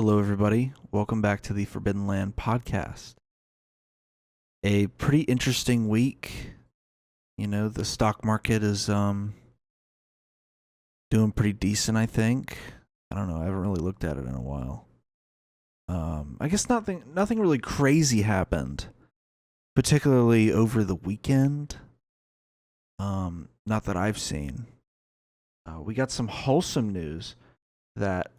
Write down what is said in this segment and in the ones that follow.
Hello, everybody. Welcome back to the Forbidden Land podcast. A pretty interesting week. The stock market is doing pretty decent, I think. I don't know. I haven't really looked at it in a while. I guess nothing really crazy happened, particularly over the weekend. Not that I've seen. We got some wholesome news that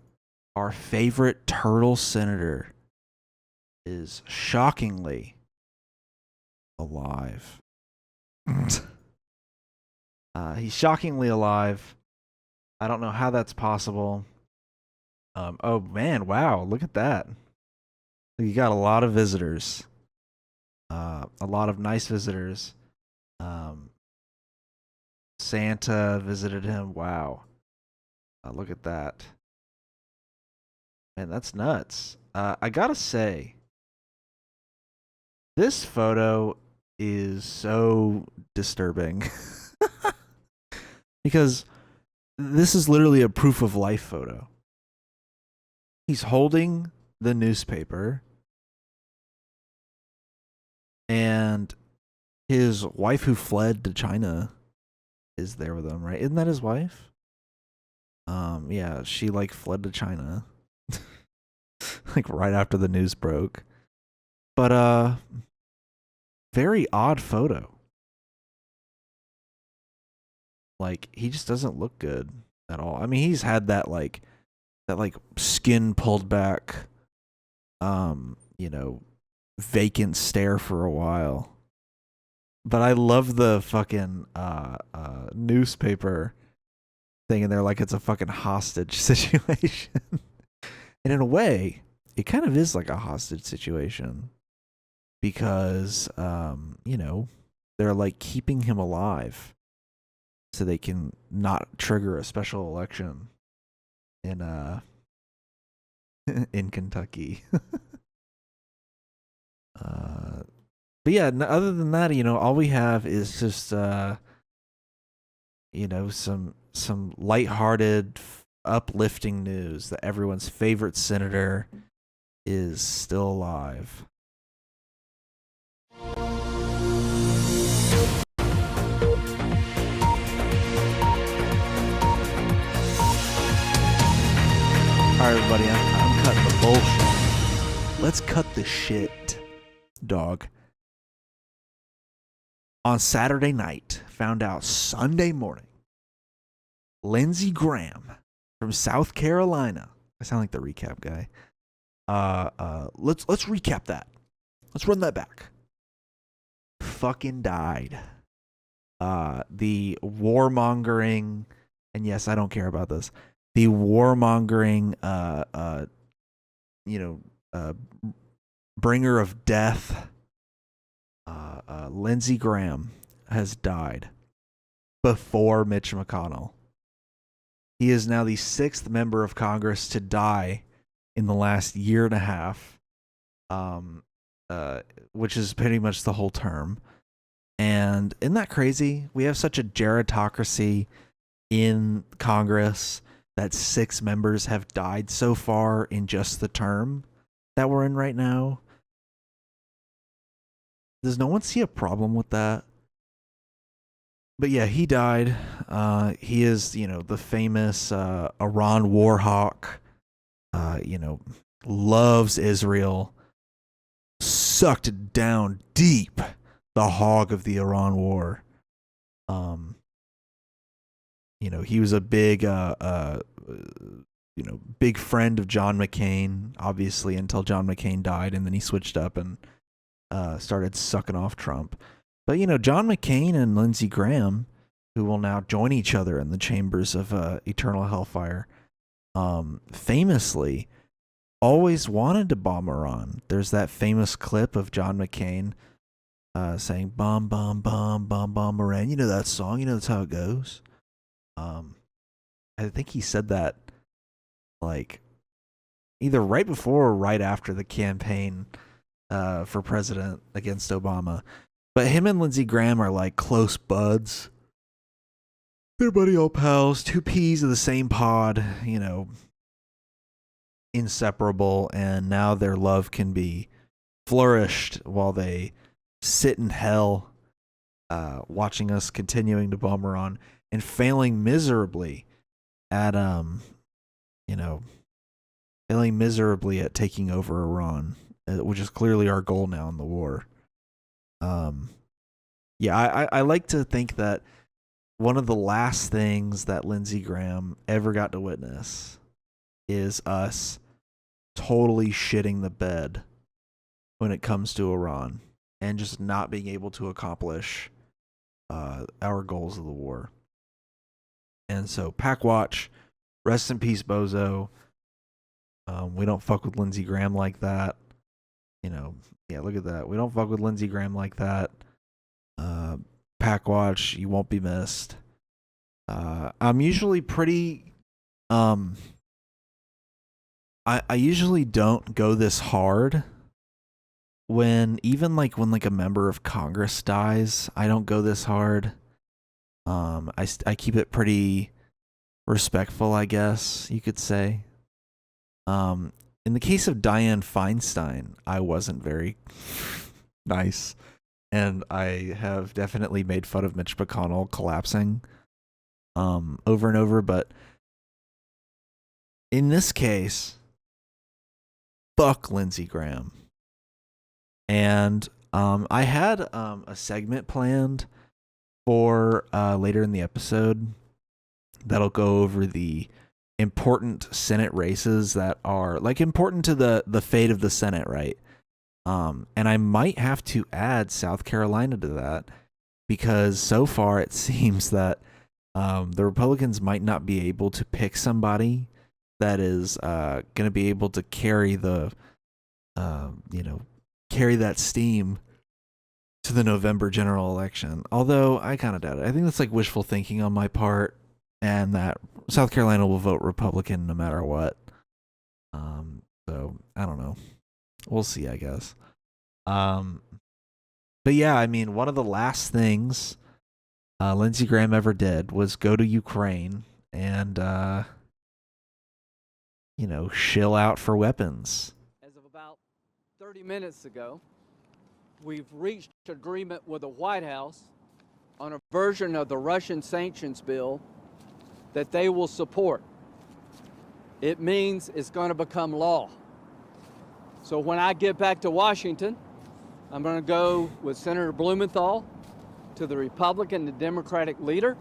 our favorite turtle senator is shockingly alive. He's shockingly alive. I don't know how that's possible. Oh man, wow, look at that. You got a lot of visitors. A lot of nice visitors. Santa visited him. Wow. Look at that. Man, that's nuts. I gotta say, this photo is so disturbing because this is literally a proof of life photo. He's holding the newspaper and his wife who fled to China is there with him, right? Isn't that his wife? Yeah, she fled to China right after the news broke. But very odd photo. He just doesn't look good at all. I mean, he's had that skin pulled back vacant stare for a while. But I love the fucking newspaper thing in there like it's a fucking hostage situation. And in a way, it kind of is like a hostage situation because they're keeping him alive so they can not trigger a special election in in Kentucky. But yeah, other than that, all we have is just some lighthearted, uplifting news that everyone's favorite senator is still alive. Alright, everybody, I'm cutting the bullshit. Let's cut the shit, dog. On Saturday night, found out Sunday morning, Lindsey Graham from South Carolina. I sound like the recap guy. Let's recap that. Let's run that back. Fucking died. The warmongering, and yes, I don't care about this. The warmongering, bringer of death. Lindsey Graham has died before Mitch McConnell. He is now the 6th member of Congress to die in the last year and a half, which is pretty much the whole term. And isn't that crazy? We have such a gerontocracy in Congress that 6 members have died so far in just the term that we're in right now. Does no one see a problem with that? But yeah, he died. He is, the famous Iran war hawk. Loves Israel. Sucked down deep the hog of the Iran war. He was a big, big friend of John McCain, obviously, until John McCain died, and then he switched up and started sucking off Trump. But, John McCain and Lindsey Graham, who will now join each other in the chambers of eternal hellfire, famously always wanted to bomb Iran. There's that famous clip of John McCain saying, bomb, bomb, bomb, bomb, bomb Iran. You know that song? That's how it goes. I think he said that, either right before or right after the campaign for president against Obama. But him and Lindsey Graham are close buds. They're buddy old pals, 2 peas of the same pod, inseparable, and now their love can be flourished while they sit in hell, watching us continuing to bomb Iran and failing miserably at you know failing miserably at taking over Iran, which is clearly our goal now in the war. Yeah, I like to think that one of the last things that Lindsey Graham ever got to witness is us totally shitting the bed when it comes to Iran and just not being able to accomplish our goals of the war. And so, Packwatch, rest in peace, Bozo. We don't fuck with Lindsey Graham like that. Yeah, look at that. We don't fuck with Lindsey Graham like that. Packwatch, you won't be missed. I'm usually pretty. I usually don't go this hard when a member of Congress dies. I don't go this hard. I keep it pretty respectful, I guess you could say. In the case of Dianne Feinstein, I wasn't very nice, and I have definitely made fun of Mitch McConnell collapsing over and over, but in this case, fuck Lindsey Graham. And I had a segment planned for later in the episode that'll go over the important Senate races that are important to the fate of the Senate, right? And I might have to add South Carolina to that, because so far it seems that the Republicans might not be able to pick somebody that is going to be able to carry carry that steam to the November general election. Although I kind of doubt it. I think that's wishful thinking on my part, and that South Carolina will vote Republican no matter what. So I don't know. We'll see, I guess. But yeah, I mean, one of the last things Lindsey Graham ever did was go to Ukraine and shill out for weapons. As of about 30 minutes ago, we've reached agreement with the White House on a version of the Russian sanctions bill that they will support. It means it's going to become law. So when I get back to Washington, I'm going to go with Senator Blumenthal to the Republican and Democratic leader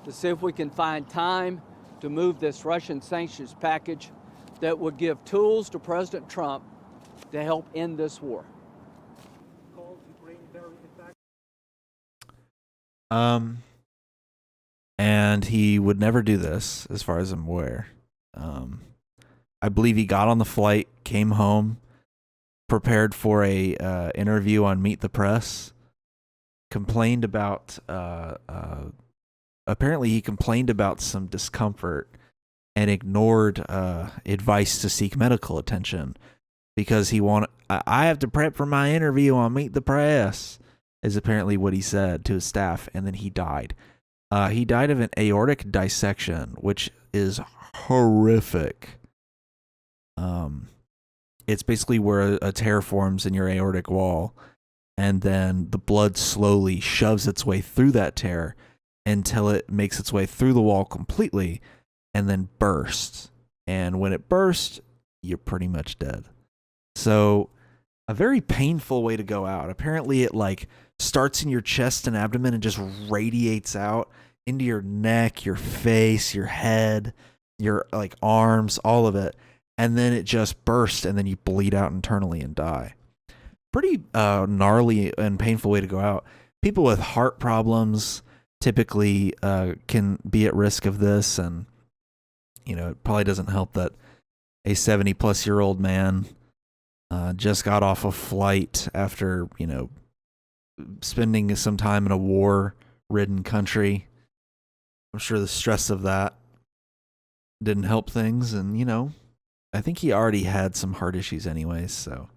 to see if we can find time to move this Russian sanctions package that would give tools to President Trump to help end this war. And he would never do this, as far as I'm aware. I believe he got on the flight, came home, prepared for a interview on Meet the Press, complained about apparently he complained about some discomfort and ignored advice to seek medical attention because I have to prep for my interview on Meet the Press, is apparently what he said to his staff, and then he died. He died of an aortic dissection, which is horrific. It's basically where a tear forms in your aortic wall, and then the blood slowly shoves its way through that tear until it makes its way through the wall completely and then bursts. And when it bursts, you're pretty much dead. So a very painful way to go out. Apparently it starts in your chest and abdomen and just radiates out into your neck, your face, your head, your arms, all of it. And then it just bursts, and then you bleed out internally and die. Pretty gnarly and painful way to go out. People with heart problems typically can be at risk of this, and it probably doesn't help that a 70-plus-year-old man just got off a flight after spending some time in a war-ridden country. I'm sure the stress of that didn't help things, and I think he already had some heart issues anyways, so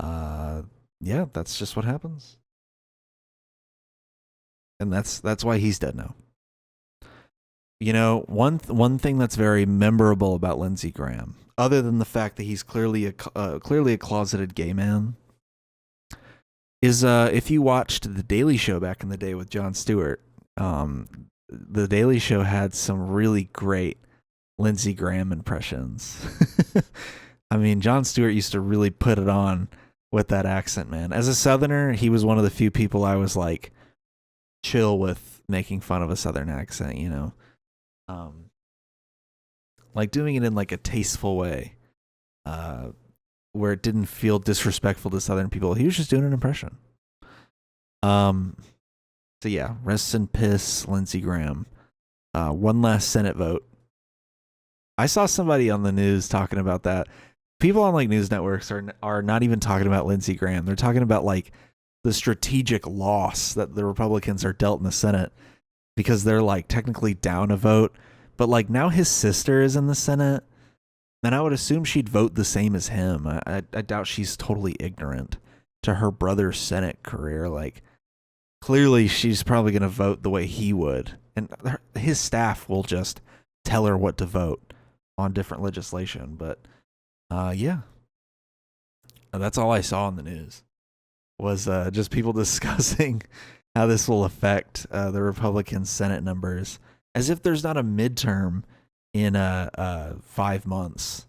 yeah, that's just what happens. And that's why he's dead now. One thing that's very memorable about Lindsey Graham, other than the fact that he's clearly a closeted gay man, is if you watched The Daily Show back in the day with Jon Stewart, The Daily Show had some really great Lindsey Graham impressions. I mean, Jon Stewart used to really put it on with that accent, man. As a Southerner, he was one of the few people I was like chill with making fun of a Southern accent, you know? Like doing it in like a tasteful way, where it didn't feel disrespectful to Southern people. He was just doing an impression. So yeah, rest in piss, Lindsey Graham. One last Senate vote. I saw somebody on the news talking about that. People on like news networks are not even talking about Lindsey Graham. They're talking about like the strategic loss that the Republicans are dealt in the Senate because they're like technically down a vote. But like now his sister is in the Senate, and I would assume she'd vote the same as him. I doubt she's totally ignorant to her brother's Senate career. Like clearly she's probably going to vote the way he would. And his staff will just tell her what to vote on different legislation. But yeah, that's all I saw in the news was just people discussing how this will affect the Republican Senate numbers, as if there's not a midterm in 5 months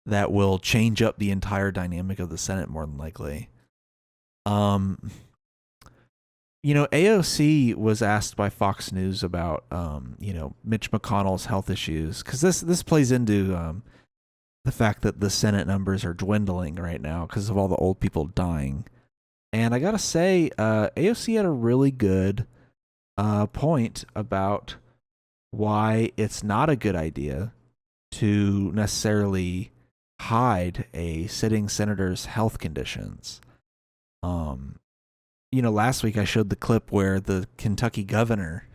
that will change up the entire dynamic of the Senate more than likely. You know, AOC was asked by Fox News about, you know, Mitch McConnell's health issues, because this plays into the fact that the Senate numbers are dwindling right now because of all the old people dying. And I gotta say, AOC had a really good point about why it's not a good idea to necessarily hide a sitting senator's health conditions. You know, last week I showed the clip where the Kentucky governor,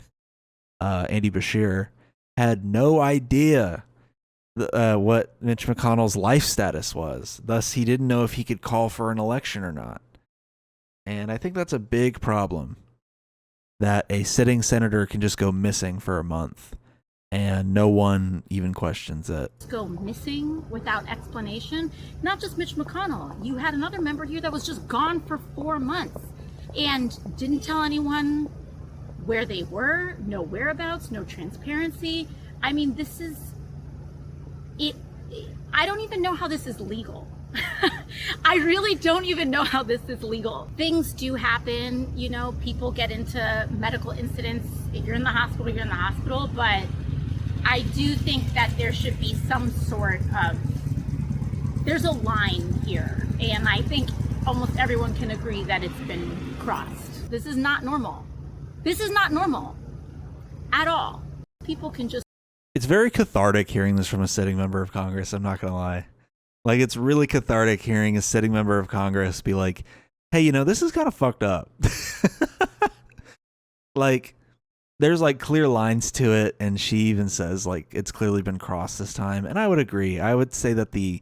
Andy Beshear, had no idea what Mitch McConnell's life status was. Thus, he didn't know if he could call for an election or not. And I think that's a big problem, that a sitting senator can just go missing for a month and no one even questions it. Go missing without explanation. Not just Mitch McConnell. You had another member here that was just gone for 4 months and didn't tell anyone where they were, no whereabouts, no transparency. I mean, this is it. I don't even know how this is legal. I really don't even know how this is legal. Things do happen, you know, people get into medical incidents. If you're in the hospital, you're in the hospital. But I do think that there should be some sort of, there's a line here. And I think almost everyone can agree that it's been crossed. This is not normal. This is not normal at all. People can just. It's very cathartic hearing this from a sitting member of Congress, I'm not going to lie. Like, it's really cathartic hearing a sitting member of Congress be like, hey, you know, this is kind of fucked up. Like, there's like clear lines to it. And she even says like, it's clearly been crossed this time. And I would agree. I would say that the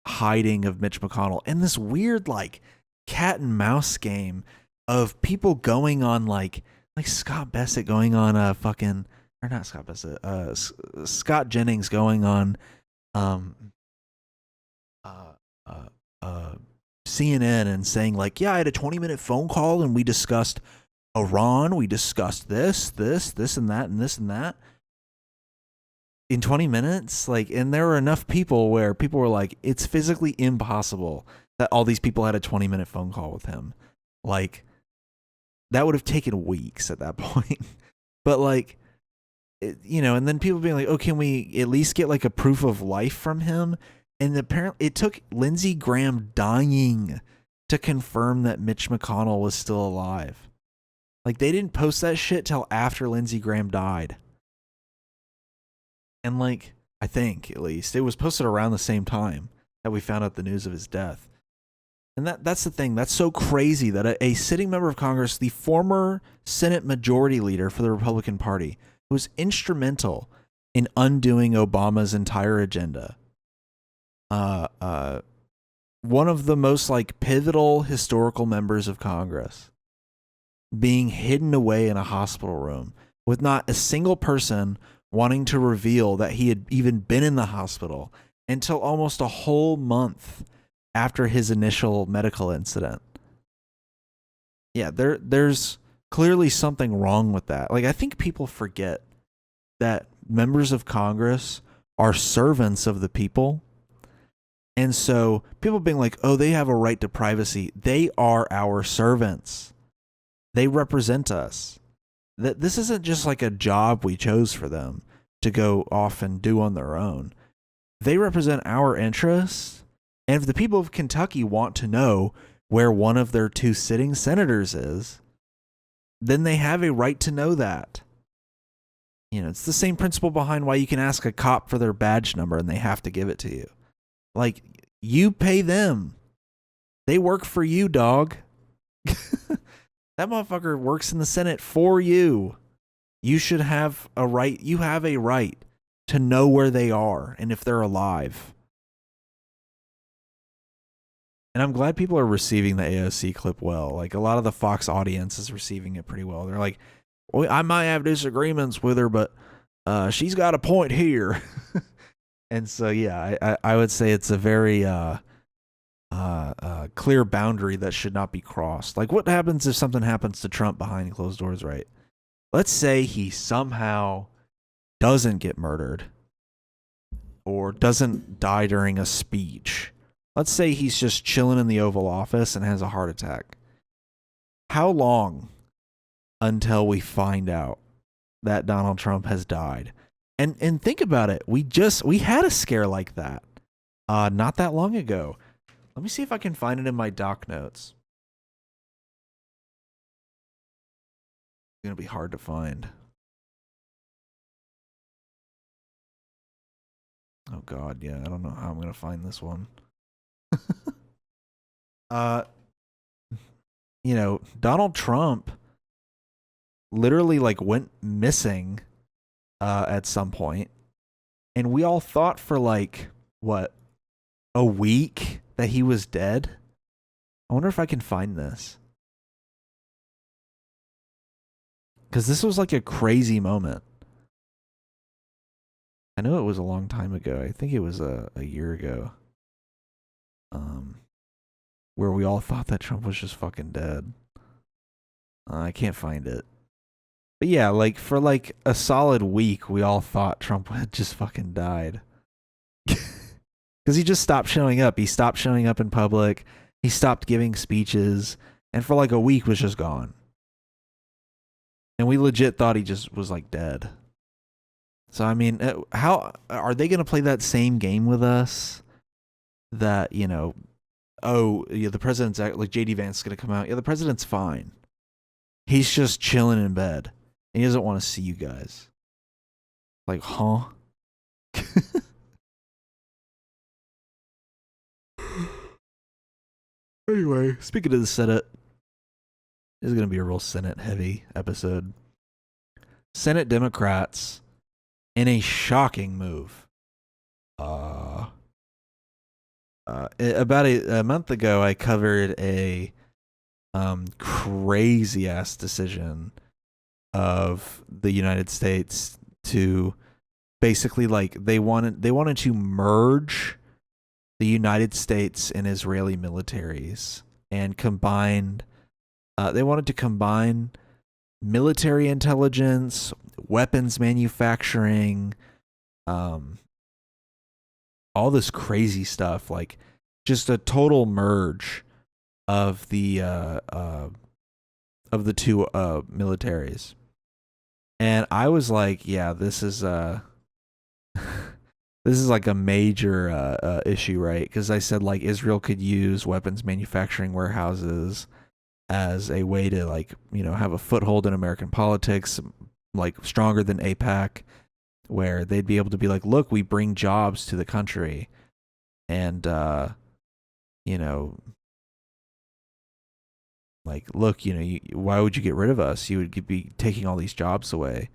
hiding of Mitch McConnell and this weird like cat and mouse game of people going on like Scott Bassett going on or not Scott Bassett, Scott Jennings going on CNN and saying like, yeah, I had a 20-minute phone call and we discussed Iran, we discussed this and that and this and that in 20 minutes. Like, and there were enough people where people were like, it's physically impossible that all these people had a 20-minute phone call with him. Like, that would have taken weeks at that point. But like, you know, and then people being like, oh, can we at least get like a proof of life from him? And apparently it took Lindsey Graham dying to confirm that Mitch McConnell was still alive. Like, they didn't post that shit till after Lindsey Graham died. And like, I think at least it was posted around the same time that we found out the news of his death. And that's the thing. That's so crazy that a sitting member of Congress, the former Senate Majority Leader for the Republican Party, who was instrumental in undoing Obama's entire agenda, one of the most like pivotal historical members of Congress, being hidden away in a hospital room with not a single person wanting to reveal that he had even been in the hospital, until almost a whole month after his initial medical incident. Yeah, there's clearly something wrong with that. Like, I think people forget that members of Congress are servants of the people. And so people being like, oh, they have a right to privacy. They are our servants. They represent us. That this isn't just like a job we chose for them to go off and do on their own. They represent our interests. And if the people of Kentucky want to know where one of their 2 sitting senators is, then they have a right to know that. You know, it's the same principle behind why you can ask a cop for their badge number and they have to give it to you. Like, you pay them. They work for you, dog. That motherfucker works in the Senate for you. You should have a right. You have a right to know where they are and if they're alive. And I'm glad people are receiving the AOC clip well. Like, a lot of the Fox audience is receiving it pretty well. They're like, well, I might have disagreements with her, but she's got a point here. And so, yeah, I would say it's a very clear boundary that should not be crossed. Like, what happens if something happens to Trump behind closed doors, right? Let's say he somehow doesn't get murdered or doesn't die during a speech. Let's say he's just chilling in the Oval Office and has a heart attack. How long until we find out that Donald Trump has died? And think about it. We had a scare like that not that long ago. Let me see if I can find it in my doc notes. It's going to be hard to find. Oh, God, yeah. I don't know how I'm going to find this one. You know, Donald Trump literally, like, went missing at some point. And we all thought for, like, what, a week that he was dead? I wonder if I can find this. Because this was like a crazy moment. I know it was a long time ago. I think it was a year ago. Where we all thought that Trump was just fucking dead. I can't find it. But yeah, like, for like a solid week, we all thought Trump had just fucking died. Because he just stopped showing up. He stopped showing up in public. He stopped giving speeches. And for like a week was just gone. And we legit thought he just was like dead. So, I mean, how are they going to play that same game with us? That, you know, oh, yeah, the president's, like, JD Vance is going to come out. Yeah, the president's fine. He's just chilling in bed. And he doesn't want to see you guys. Like, huh? Anyway, speaking of the Senate, this is going to be a real Senate-heavy episode. Senate Democrats, in a shocking move, about a month ago, I covered a crazy-ass decision of the United States to basically, like, they wanted to merge the United States and Israeli militaries and combined. They wanted to combine military intelligence, weapons manufacturing, all this crazy stuff, like just a total merge of the two militaries. And I was like, yeah, this is this is like a major issue, right? Because I said, like, Israel could use weapons manufacturing warehouses as a way to, like, you know, have a foothold in American politics, like stronger than AIPAC, where they'd be able to be like, look, we bring jobs to the country. And, you know, like, look, you know, why would you get rid of us? You would be taking all these jobs away,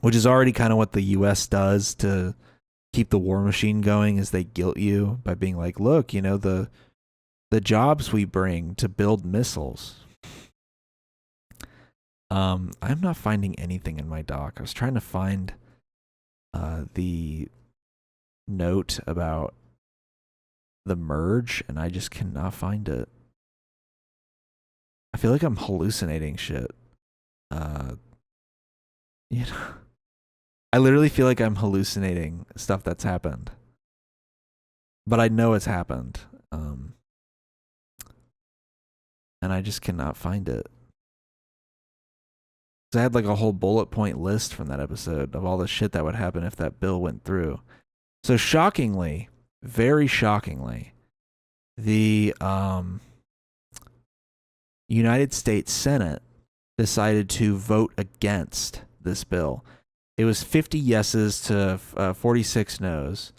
which is already kind of what the U.S. does to keep the war machine going, is they guilt you by being like, look, you know, the jobs we bring to build missiles. I'm not finding anything in my doc. I was trying to find the note about the merge, and I just cannot find it. I feel like I'm hallucinating shit. You know, I literally feel like I'm hallucinating stuff that's happened, but I know it's happened. And I just cannot find it. So I had like a whole bullet point list from that episode of all the shit that would happen if that bill went through. So shockingly, very shockingly, the United States Senate decided to vote against this bill. It was 50 yeses to 46 noes,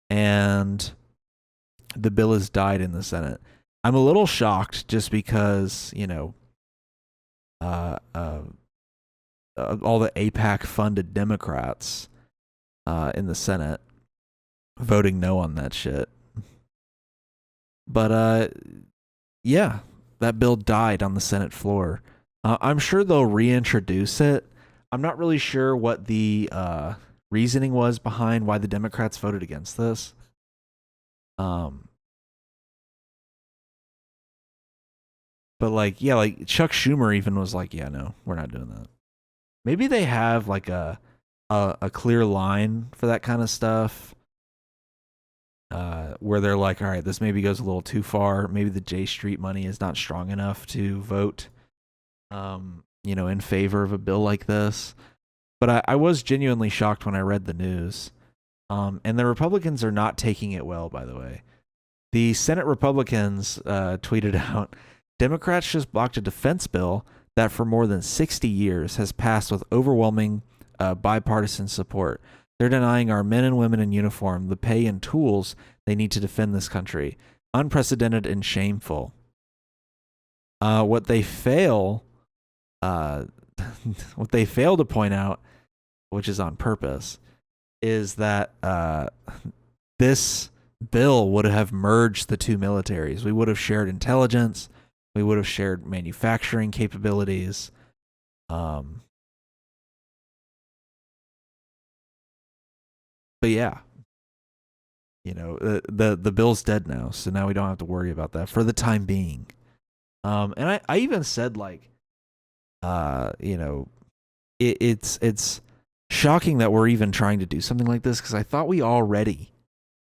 and the bill has died in the Senate. I'm a little shocked just because, you know, all the AIPAC funded Democrats in the Senate voting no on that shit. But yeah, that bill died on the Senate floor. I'm sure they'll reintroduce it. I'm not really sure what the reasoning was behind why the Democrats voted against this. But like, yeah, like Chuck Schumer even was like, yeah, no, we're not doing that. Maybe they have like a clear line for that kind of stuff. Where they're like, all right, this maybe goes a little too far. Maybe the J Street money is not strong enough to vote, you know, in favor of a bill like this. But I was genuinely shocked when I read the news. And the Republicans are not taking it well, by the way. The Senate Republicans tweeted out, Democrats just blocked a defense bill that for more than 60 years has passed with overwhelming bipartisan support. They're denying our men and women in uniform the pay and tools they need to defend this country. Unprecedented and shameful. What they fail to point out, which is on purpose, is that this bill would have merged the two militaries. We would have shared intelligence. We would have shared manufacturing capabilities. But yeah, you know, the bill's dead now, so now we don't have to worry about that for the time being. And I even said like, you know, it's shocking that we're even trying to do something like this, because I thought we already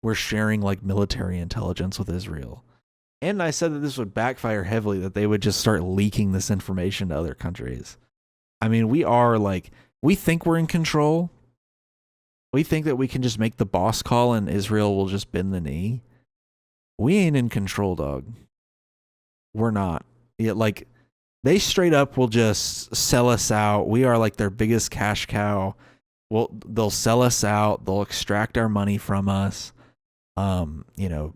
were sharing like military intelligence with Israel. And I said that this would backfire heavily, that they would just start leaking this information to other countries. I mean, we are like, we think we're in control. We think that we can just make the boss call and Israel will just bend the knee. We ain't in control, dog. We're not. Like, they straight up will just sell us out. We are like their biggest cash cow. Well, they'll sell us out. They'll extract our money from us. You know,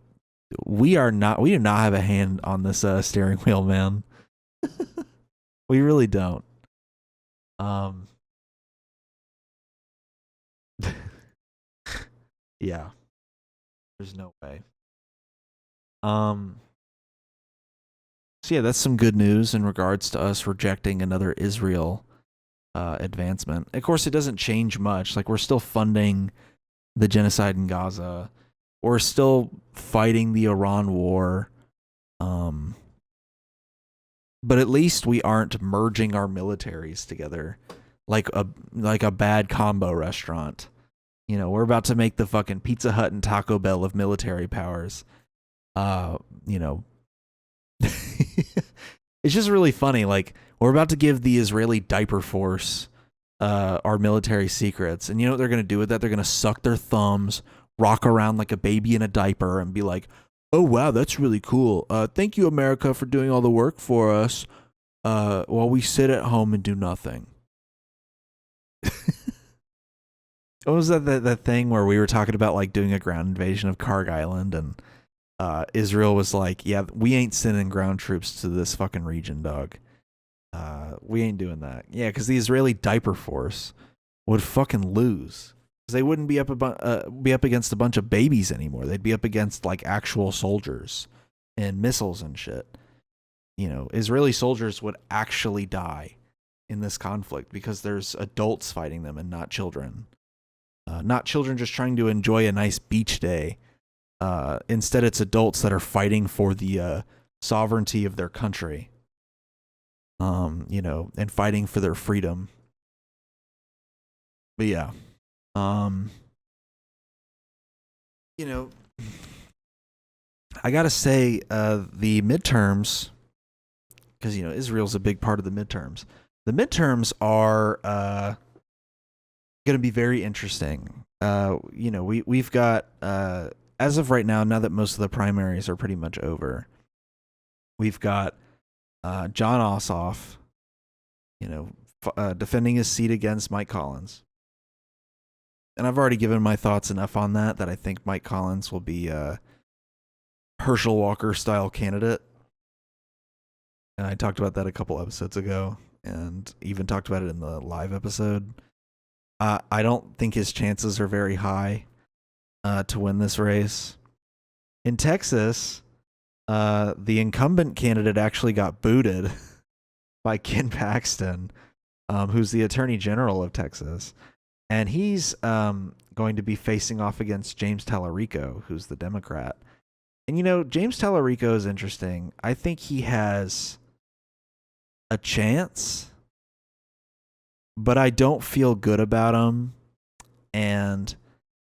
we do not have a hand on this steering wheel, man. We really don't. Yeah. There's no way. So yeah, that's some good news in regards to us rejecting another Israel advancement. Of course, it doesn't change much. Like, we're still funding the genocide in Gaza. We're still fighting the Iran war. But at least we aren't merging our militaries together like a bad combo restaurant. You know, we're about to make the fucking Pizza Hut and Taco Bell of military powers. You know, it's just really funny. Like, we're about to give the Israeli diaper force our military secrets. And you know what they're going to do with that? They're going to suck their thumbs, rock around like a baby in a diaper, and be like, oh, wow, that's really cool. Thank you, America, for doing all the work for us while we sit at home and do nothing. What was that thing where we were talking about like doing a ground invasion of Karg Island, and Israel was like, yeah, we ain't sending ground troops to this fucking region, dog. We ain't doing that. Yeah, because the Israeli diaper force would fucking lose. Because they wouldn't be up against a bunch of babies anymore. They'd be up against like actual soldiers and missiles and shit. You know, Israeli soldiers would actually die in this conflict because there's adults fighting them and not children. not children just trying to enjoy a nice beach day. Instead, it's adults that are fighting for the sovereignty of their country. And fighting for their freedom. But yeah, I gotta say, the midterms, because Israel's a big part of the midterms. The midterms are going to be very interesting. We've got as of right now that most of the primaries are pretty much over, we've got John Ossoff, defending his seat against Mike Collins. And I've already given my thoughts enough on that I think Mike Collins will be a Herschel Walker style candidate. And I talked about that a couple episodes ago and even talked about it in the live episode. I don't think his chances are very high to win this race. In Texas, the incumbent candidate actually got booted by Ken Paxton, who's the Attorney General of Texas. And he's going to be facing off against James Tallarico, who's the Democrat. And, James Tallarico is interesting. I think he has a chance, but I don't feel good about him. And,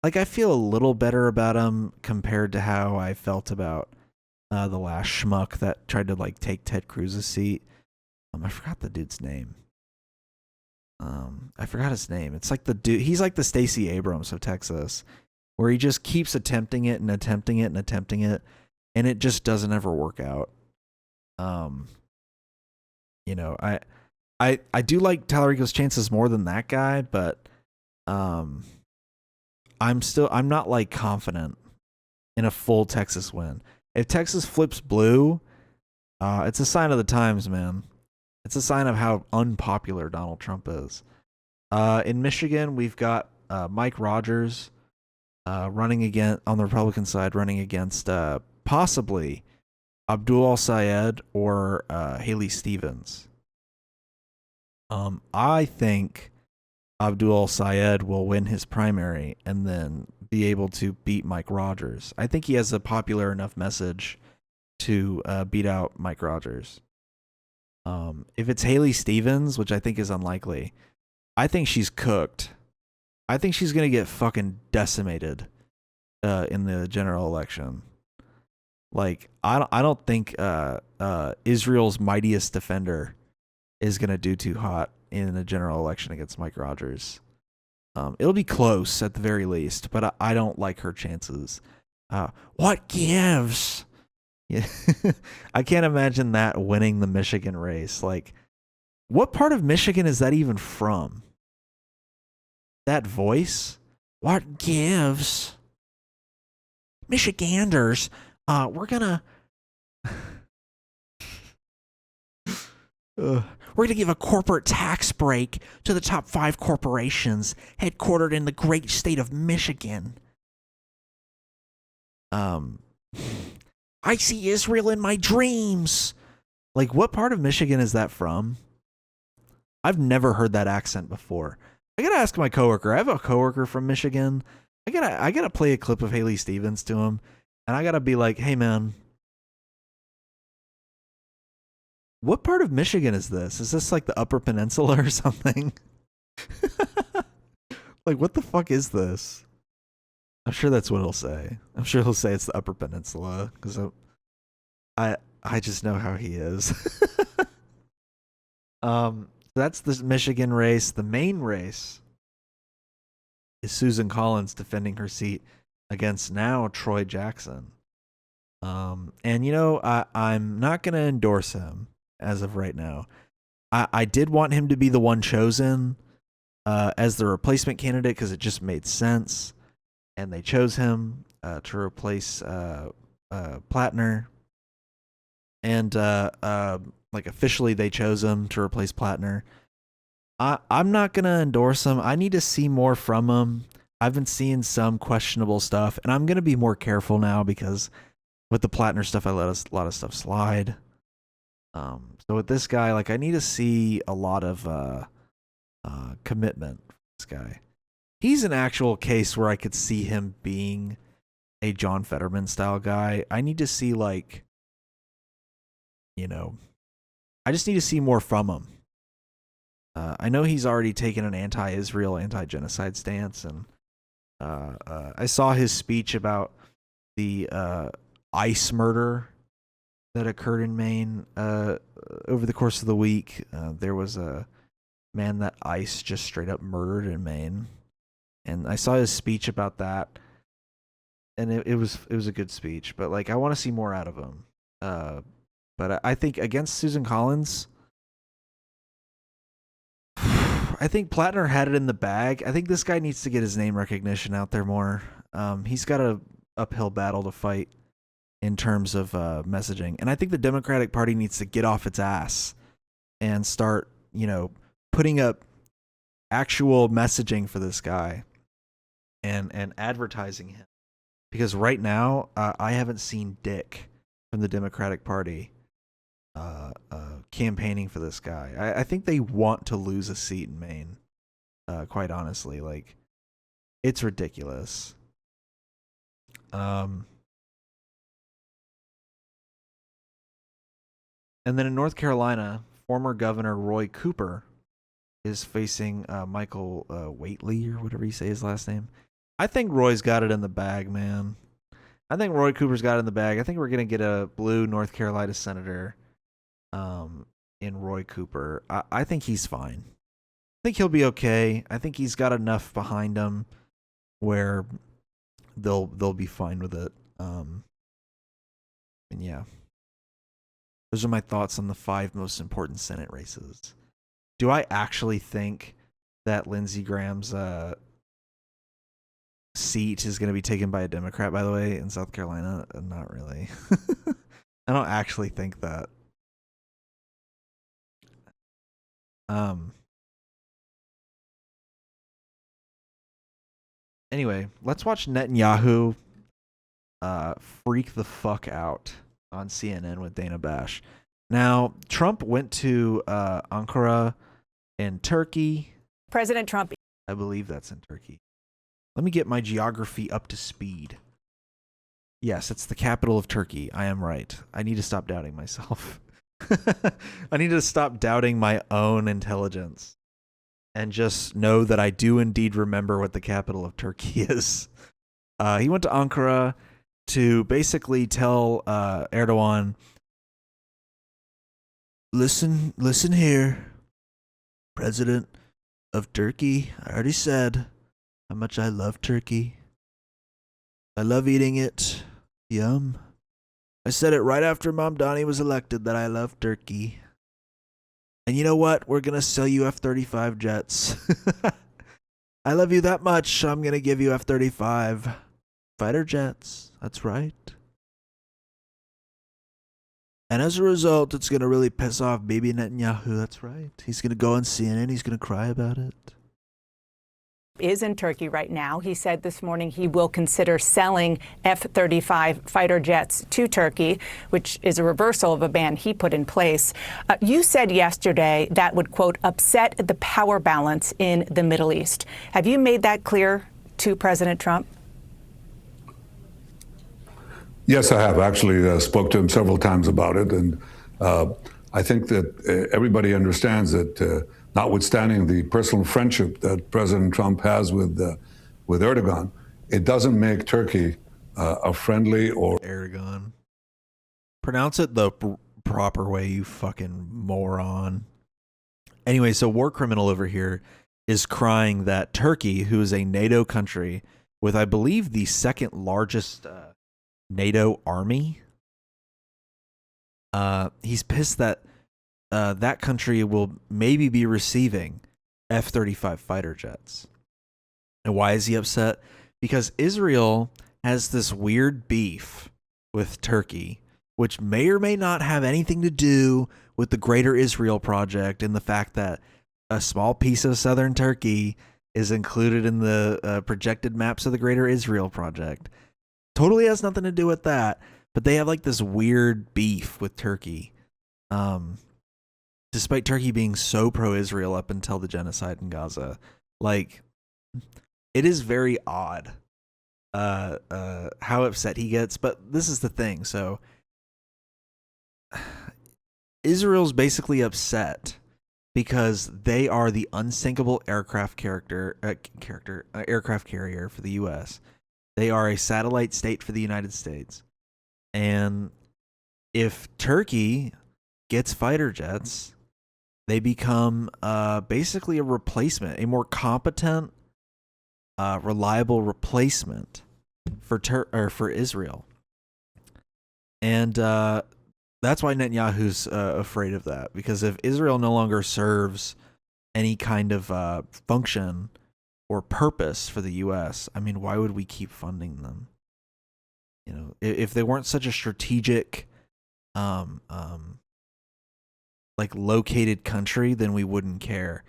I feel a little better about him compared to how I felt about the last schmuck that tried to, take Ted Cruz's seat. I forgot the dude's name. I forgot his name. It's like the dude. He's like the Stacey Abrams of Texas, where he just keeps attempting it and attempting it and attempting it, and it just doesn't ever work out. I do like Tallarico's chances more than that guy, but I'm not confident in a full Texas win. If Texas flips blue, it's a sign of the times, man. It's a sign of how unpopular Donald Trump is. In Michigan, we've got Mike Rogers running again on the Republican side, running against possibly Abdul Al-Sayed or Haley Stevens. I think Abdul Al-Sayed will win his primary and then be able to beat Mike Rogers. I think he has a popular enough message to beat out Mike Rogers. If it's Haley Stevens, which I think is unlikely, I think she's cooked. I think she's going to get fucking decimated in the general election. I don't think Israel's mightiest defender is going to do too hot in a general election against Mike Rogers. It'll be close at the very least, but I don't like her chances. What gives? Yeah. I can't imagine that winning the Michigan race. What part of Michigan is that even from? That voice? What gives? Michiganders, we're gonna give a corporate tax break to the top 5 corporations headquartered in the great state of Michigan. I see Israel in my dreams. What part of Michigan is that from? I've never heard that accent before. I gotta ask my coworker. I have a coworker from Michigan. I gotta play a clip of Haley Stevens to him, and I gotta be like, "Hey, man, what part of Michigan is this? Is this the Upper Peninsula or something?" What the fuck is this? I'm sure that's what he'll say. I'm sure he'll say it's the Upper Peninsula because I just know how he is. That's the Michigan race. The main race is Susan Collins defending her seat against now Troy Jackson. And I'm not going to endorse him as of right now. I did want him to be the one chosen as the replacement candidate because it just made sense. And they chose him to replace Plattner. And officially they chose him to replace Plattner. I'm not going to endorse him. I need to see more from him. I've been seeing some questionable stuff, and I'm going to be more careful now because with the Plattner stuff, I let a lot of stuff slide. So with this guy, I need to see a lot of commitment from this guy. he's an actual case where I could see him being a John Fetterman style guy. I need to see like, you know, I just need to see more from him. I know he's already taken an anti-Israel, anti-genocide stance, and I saw his speech about the ICE murder that occurred in Maine over the course of the week. There was a man that ICE just straight up murdered in Maine, and I saw his speech about that, and it was a good speech. But like, I want to see more out of him. But I think against Susan Collins, I think Plattner had it in the bag. I think this guy needs to get his name recognition out there more. He's got a uphill battle to fight in terms of messaging. And I think the Democratic Party needs to get off its ass and start, you know, putting up actual messaging for this guy and advertising him. Because right now, I haven't seen dick from the Democratic Party campaigning for this guy. I think they want to lose a seat in Maine, quite honestly. Like, it's ridiculous. And then in North Carolina, former Governor Roy Cooper is facing Michael Whately, or whatever you say his last name. I think Roy's got it in the bag, man. I think Roy Cooper's got it in the bag. I think we're going to get a blue North Carolina senator in Roy Cooper. I think he's fine. I think he'll be okay. I think he's got enough behind him where they'll be fine with it. And yeah. Those are my thoughts on the 5 most important Senate races. Do I actually think that Lindsey Graham's seat is going to be taken by a Democrat, by the way, in South Carolina? Not really. I don't actually think that. Anyway, let's watch Netanyahu freak the fuck out on CNN with Dana Bash. Now, Trump went to Ankara in Turkey. President Trump. I believe that's in Turkey. Let me get my geography up to speed. Yes, it's the capital of Turkey. I am right. I need to stop doubting myself. I need to stop doubting my own intelligence and just know that I do indeed remember what the capital of Turkey is. He went to Ankara to basically tell Erdogan, listen here, President of Turkey. I already said how much I love turkey. I love eating it. Yum. I said it right after Mamdani was elected that I love turkey. And you know what? We're going to sell you F-35 jets. I love you that much. I'm going to give you F-35 fighter jets. That's right. And as a result, it's going to really piss off Bibi Netanyahu. That's right. He's going to go on CNN. He's going to cry about it. Is in Turkey right now. He said this morning he will consider selling F-35 fighter jets to Turkey, which is a reversal of a ban he put in place. You said yesterday that would, quote, upset the power balance in the Middle East. Have you made that clear to President Trump? Yes, I have. Actually, spoke to him several times about it. And I think that everybody understands that notwithstanding the personal friendship that President Trump has with Erdogan, it doesn't make Turkey a friendly or... Erdogan. Pronounce it the proper way, you fucking moron. Anyway, so War Criminal over here is crying that Turkey, who is a NATO country with, I believe, the second largest NATO army, he's pissed that that country will maybe be receiving F-35 fighter jets. And why is he upset? Because Israel has this weird beef with Turkey, which may or may not have anything to do with the Greater Israel Project and the fact that a small piece of southern Turkey is included in the projected maps of the Greater Israel Project. Totally has nothing to do with that, but they have like this weird beef with Turkey. Despite Turkey being so pro-Israel up until the genocide in Gaza. Like, it is very odd how upset he gets. But this is the thing. So Israel's basically upset because they are the unsinkable aircraft carrier for the U.S. They are a satellite state for the United States. And if Turkey gets fighter jets, they become basically a replacement, a more competent, reliable replacement for Israel. And that's why Netanyahu's afraid of that, because if Israel no longer serves any kind of function or purpose for the U.S., I mean, why would we keep funding them? You know, if they weren't such a strategic, like located country, then we wouldn't care.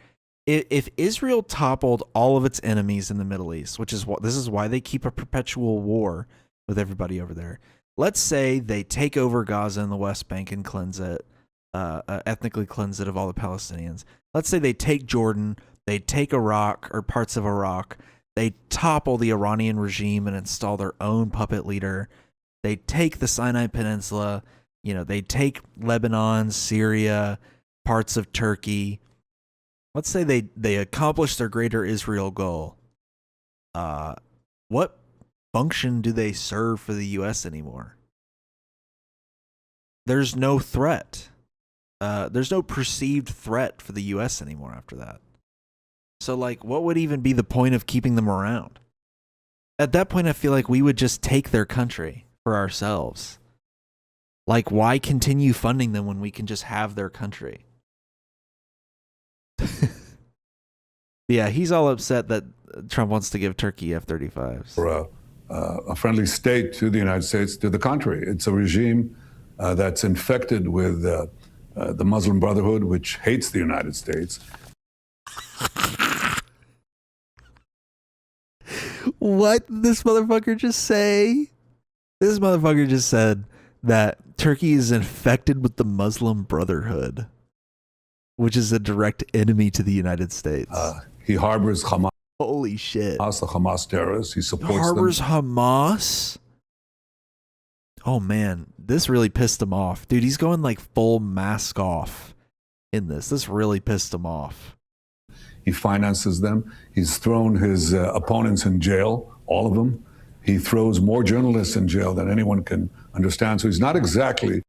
If Israel toppled all of its enemies in the Middle East, which is this is why they keep a perpetual war with everybody over there. Let's say they take over Gaza and the West Bank and cleanse it, ethnically cleanse it of all the Palestinians. Let's say they take Jordan, they take Iraq or parts of Iraq, they topple the Iranian regime and install their own puppet leader. They take the Sinai Peninsula, you know, they take Lebanon, Syria, parts of Turkey. Let's say they accomplish their greater Israel goal. What function do they serve for the U.S. anymore? There's no threat. There's no perceived threat for the U.S. anymore after that. So, like, what would even be the point of keeping them around? At that point, I feel like we would just take their country for ourselves. Like, why continue funding them when we can just have their country? Yeah, he's all upset that Trump wants to give Turkey F-35s. For a friendly state to the United States, to the contrary. It's a regime that's infected with the Muslim Brotherhood, which hates the United States. What did this motherfucker just say? This motherfucker just said that Turkey is infected with the Muslim Brotherhood, which is a direct enemy to the United States. He harbors Hamas. Holy shit. The Hamas terrorists. He supports harbors them. Hamas? Oh man, this really pissed him off. Dude, he's going like full mask off in this. This really pissed him off. He finances them. He's thrown his opponents in jail, all of them. He throws more journalists in jail than anyone can understand. So he's not exactly...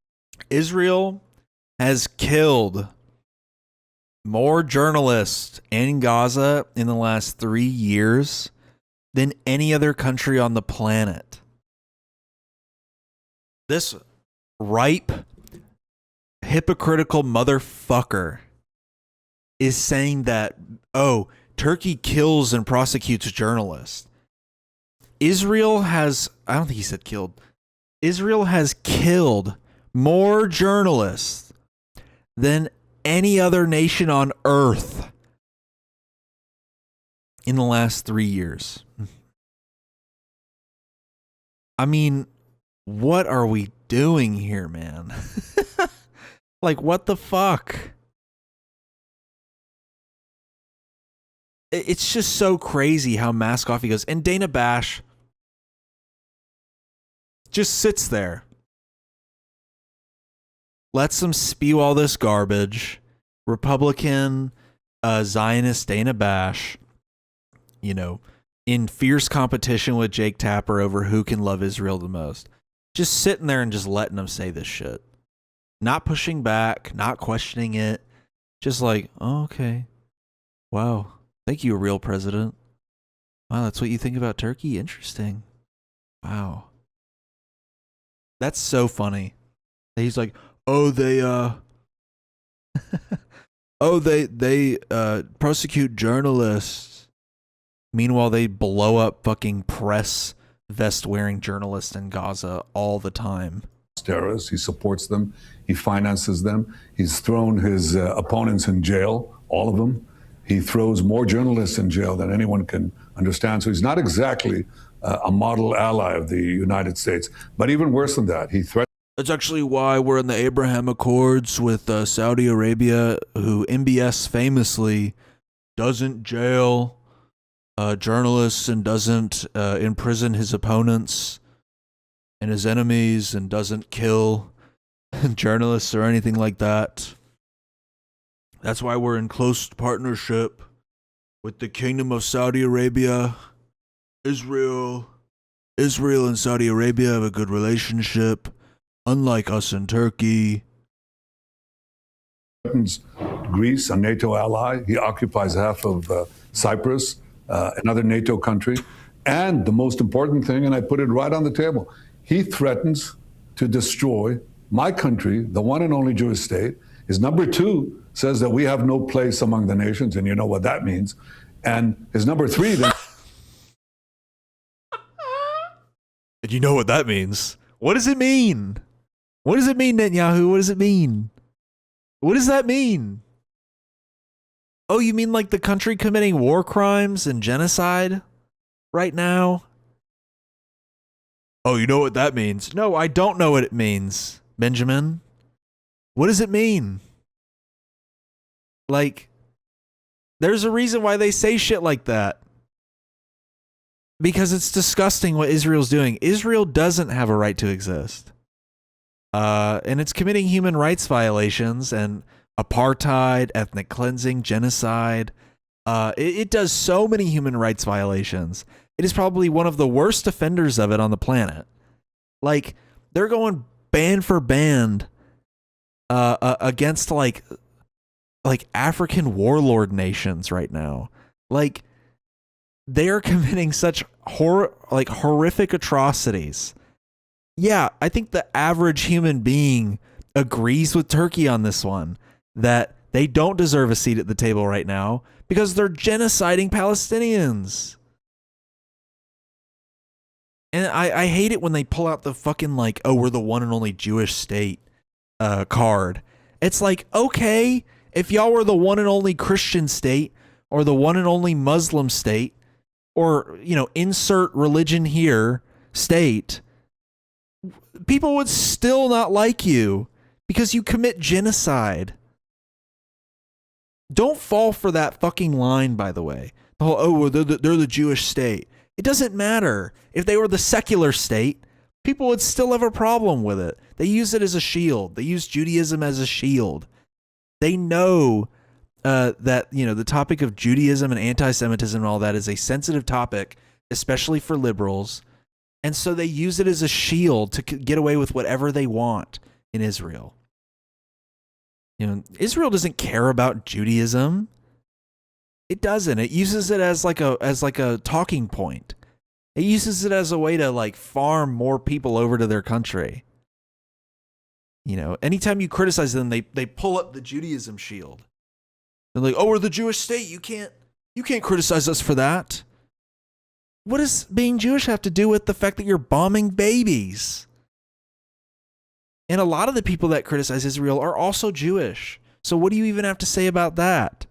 Israel has killed more journalists in Gaza in the last 3 years than any other country on the planet. This ripe, hypocritical motherfucker is saying that, oh, Turkey kills and prosecutes journalists. Israel has, I don't think he said killed. Israel has killed more journalists than any other nation on earth in the last 3 years. I mean, what are we doing here, man? Like, what the fuck? It's just so crazy how mask off he goes. And Dana Bash just sits there, lets them spew all this garbage. Republican Zionist Dana Bash, you know, in fierce competition with Jake Tapper over who can love Israel the most. Just sitting there and just letting them say this shit. Not pushing back, not questioning it. Just like, oh, okay. Wow. Thank you, real president. Wow, that's what you think about Turkey? Interesting. Wow. That's so funny. He's like, oh, they prosecute journalists. Meanwhile, they blow up fucking press vest-wearing journalists in Gaza all the time. Terrorists. He supports them. He finances them. He's thrown his opponents in jail, all of them. He throws more journalists in jail than anyone can understand. So he's not exactly a model ally of the United States. But even worse than that, he threatens. That's actually why we're in the Abraham Accords with Saudi Arabia, who MBS famously doesn't jail journalists and doesn't imprison his opponents and his enemies and doesn't kill journalists or anything like that. That's why we're in close partnership with the Kingdom of Saudi Arabia. Israel and Saudi Arabia have a good relationship, unlike us and Turkey. Greece, a NATO ally. He occupies half of Cyprus, another NATO country. And the most important thing, and I put it right on the table, he threatens to destroy my country, the one and only Jewish state. His number two says that we have no place among the nations, and you know what that means. And his number three then... And you know what that means. What does it mean? What does it mean, Netanyahu? What does it mean? What does that mean? Oh, you mean like the country committing war crimes and genocide right now? Oh, you know what that means? No, I don't know what it means, Benjamin. What does it mean? Like, there's a reason why they say shit like that. Because it's disgusting what Israel's doing. Israel doesn't have a right to exist. And it's committing human rights violations and apartheid, ethnic cleansing, genocide. It does so many human rights violations. It is probably one of the worst offenders of it on the planet. Like, they're going band for band against like African warlord nations right now. Like, they are committing such horrific atrocities. Yeah, I think the average human being agrees with Turkey on this one, that they don't deserve a seat at the table right now because they're genociding Palestinians. And I hate it when they pull out the fucking like, oh, we're the one and only Jewish state card. It's like, okay, if y'all were the one and only Christian state or the one and only Muslim state, or, you know, insert religion here, state, people would still not like you because you commit genocide. Don't fall for that fucking line, by the way. Oh, they're the Jewish state. It doesn't matter. If they were the secular state, people would still have a problem with it. They use it as a shield. They use Judaism as a shield. They know that, you know, the topic of Judaism and anti-Semitism and all that is a sensitive topic, especially for liberals. And so they use it as a shield to get away with whatever they want in Israel. You know, Israel doesn't care about Judaism. It doesn't. It uses it as like a talking point. It uses it as a way to like farm more people over to their country. You know, anytime you criticize them, they pull up the Judaism shield. They're like, oh, we're the Jewish state. You can't criticize us for that. What does being Jewish have to do with the fact that you're bombing babies? And a lot of the people that criticize Israel are also Jewish. So what do you even have to say about that?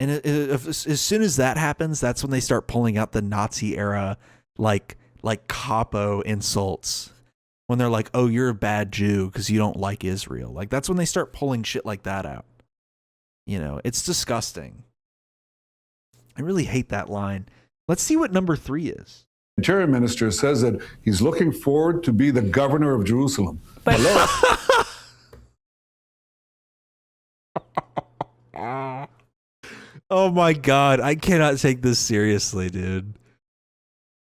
And as soon as that happens, that's when they start pulling out the Nazi era, like capo insults. When they're like, oh, you're a bad Jew because you don't like Israel. Like, that's when they start pulling shit like that out. You know, it's disgusting. I really hate that line. Let's see what number 3 is. The Interior Minister says that he's looking forward to be the governor of Jerusalem. But oh my God. I cannot take this seriously, dude.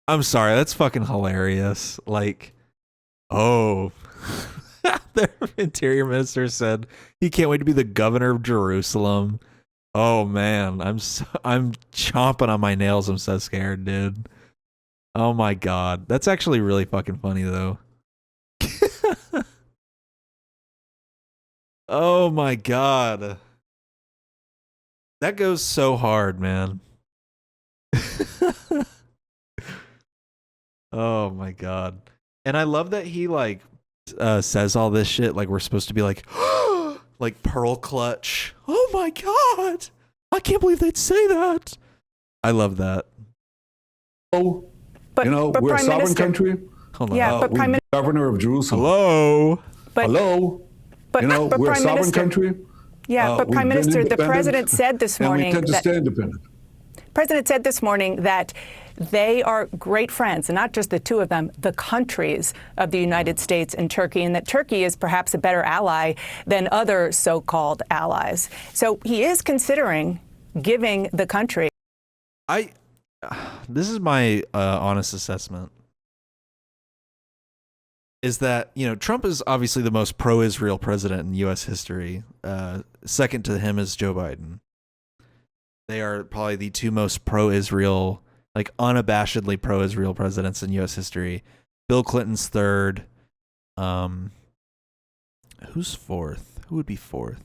I'm sorry. That's fucking hilarious. Like, oh, the Interior Minister said he can't wait to be the governor of Jerusalem. Oh man, I'm chomping on my nails. I'm so scared, dude. Oh my God. That's actually really fucking funny though. Oh my God. That goes so hard, man. Oh my God. And I love that he like says all this shit like we're supposed to be like like pearl clutch. Oh my God. I can't believe they'd say that. I love that. Oh, but, you know, but we're Prime a sovereign Minister, country. Hold on. Yeah, but We're Prime the governor of Jerusalem. Hello. but, Hello. but, You know, but we're a Prime sovereign Minister, country. Yeah, but we've Prime been Minister, the independent, president said this and we morning tend to that stay independent. President said this morning that they are great friends, and not just the two of them, the countries of the United States and Turkey, and that Turkey is perhaps a better ally than other so-called allies. So he is considering giving the country. This is my honest assessment, is that, you know, Trump is obviously the most pro-Israel president in U.S. history. Second to him is Joe Biden. They are probably the two most pro-Israel, like unabashedly pro-Israel presidents in U.S. history. Bill Clinton's third. Who's fourth? Who would be fourth?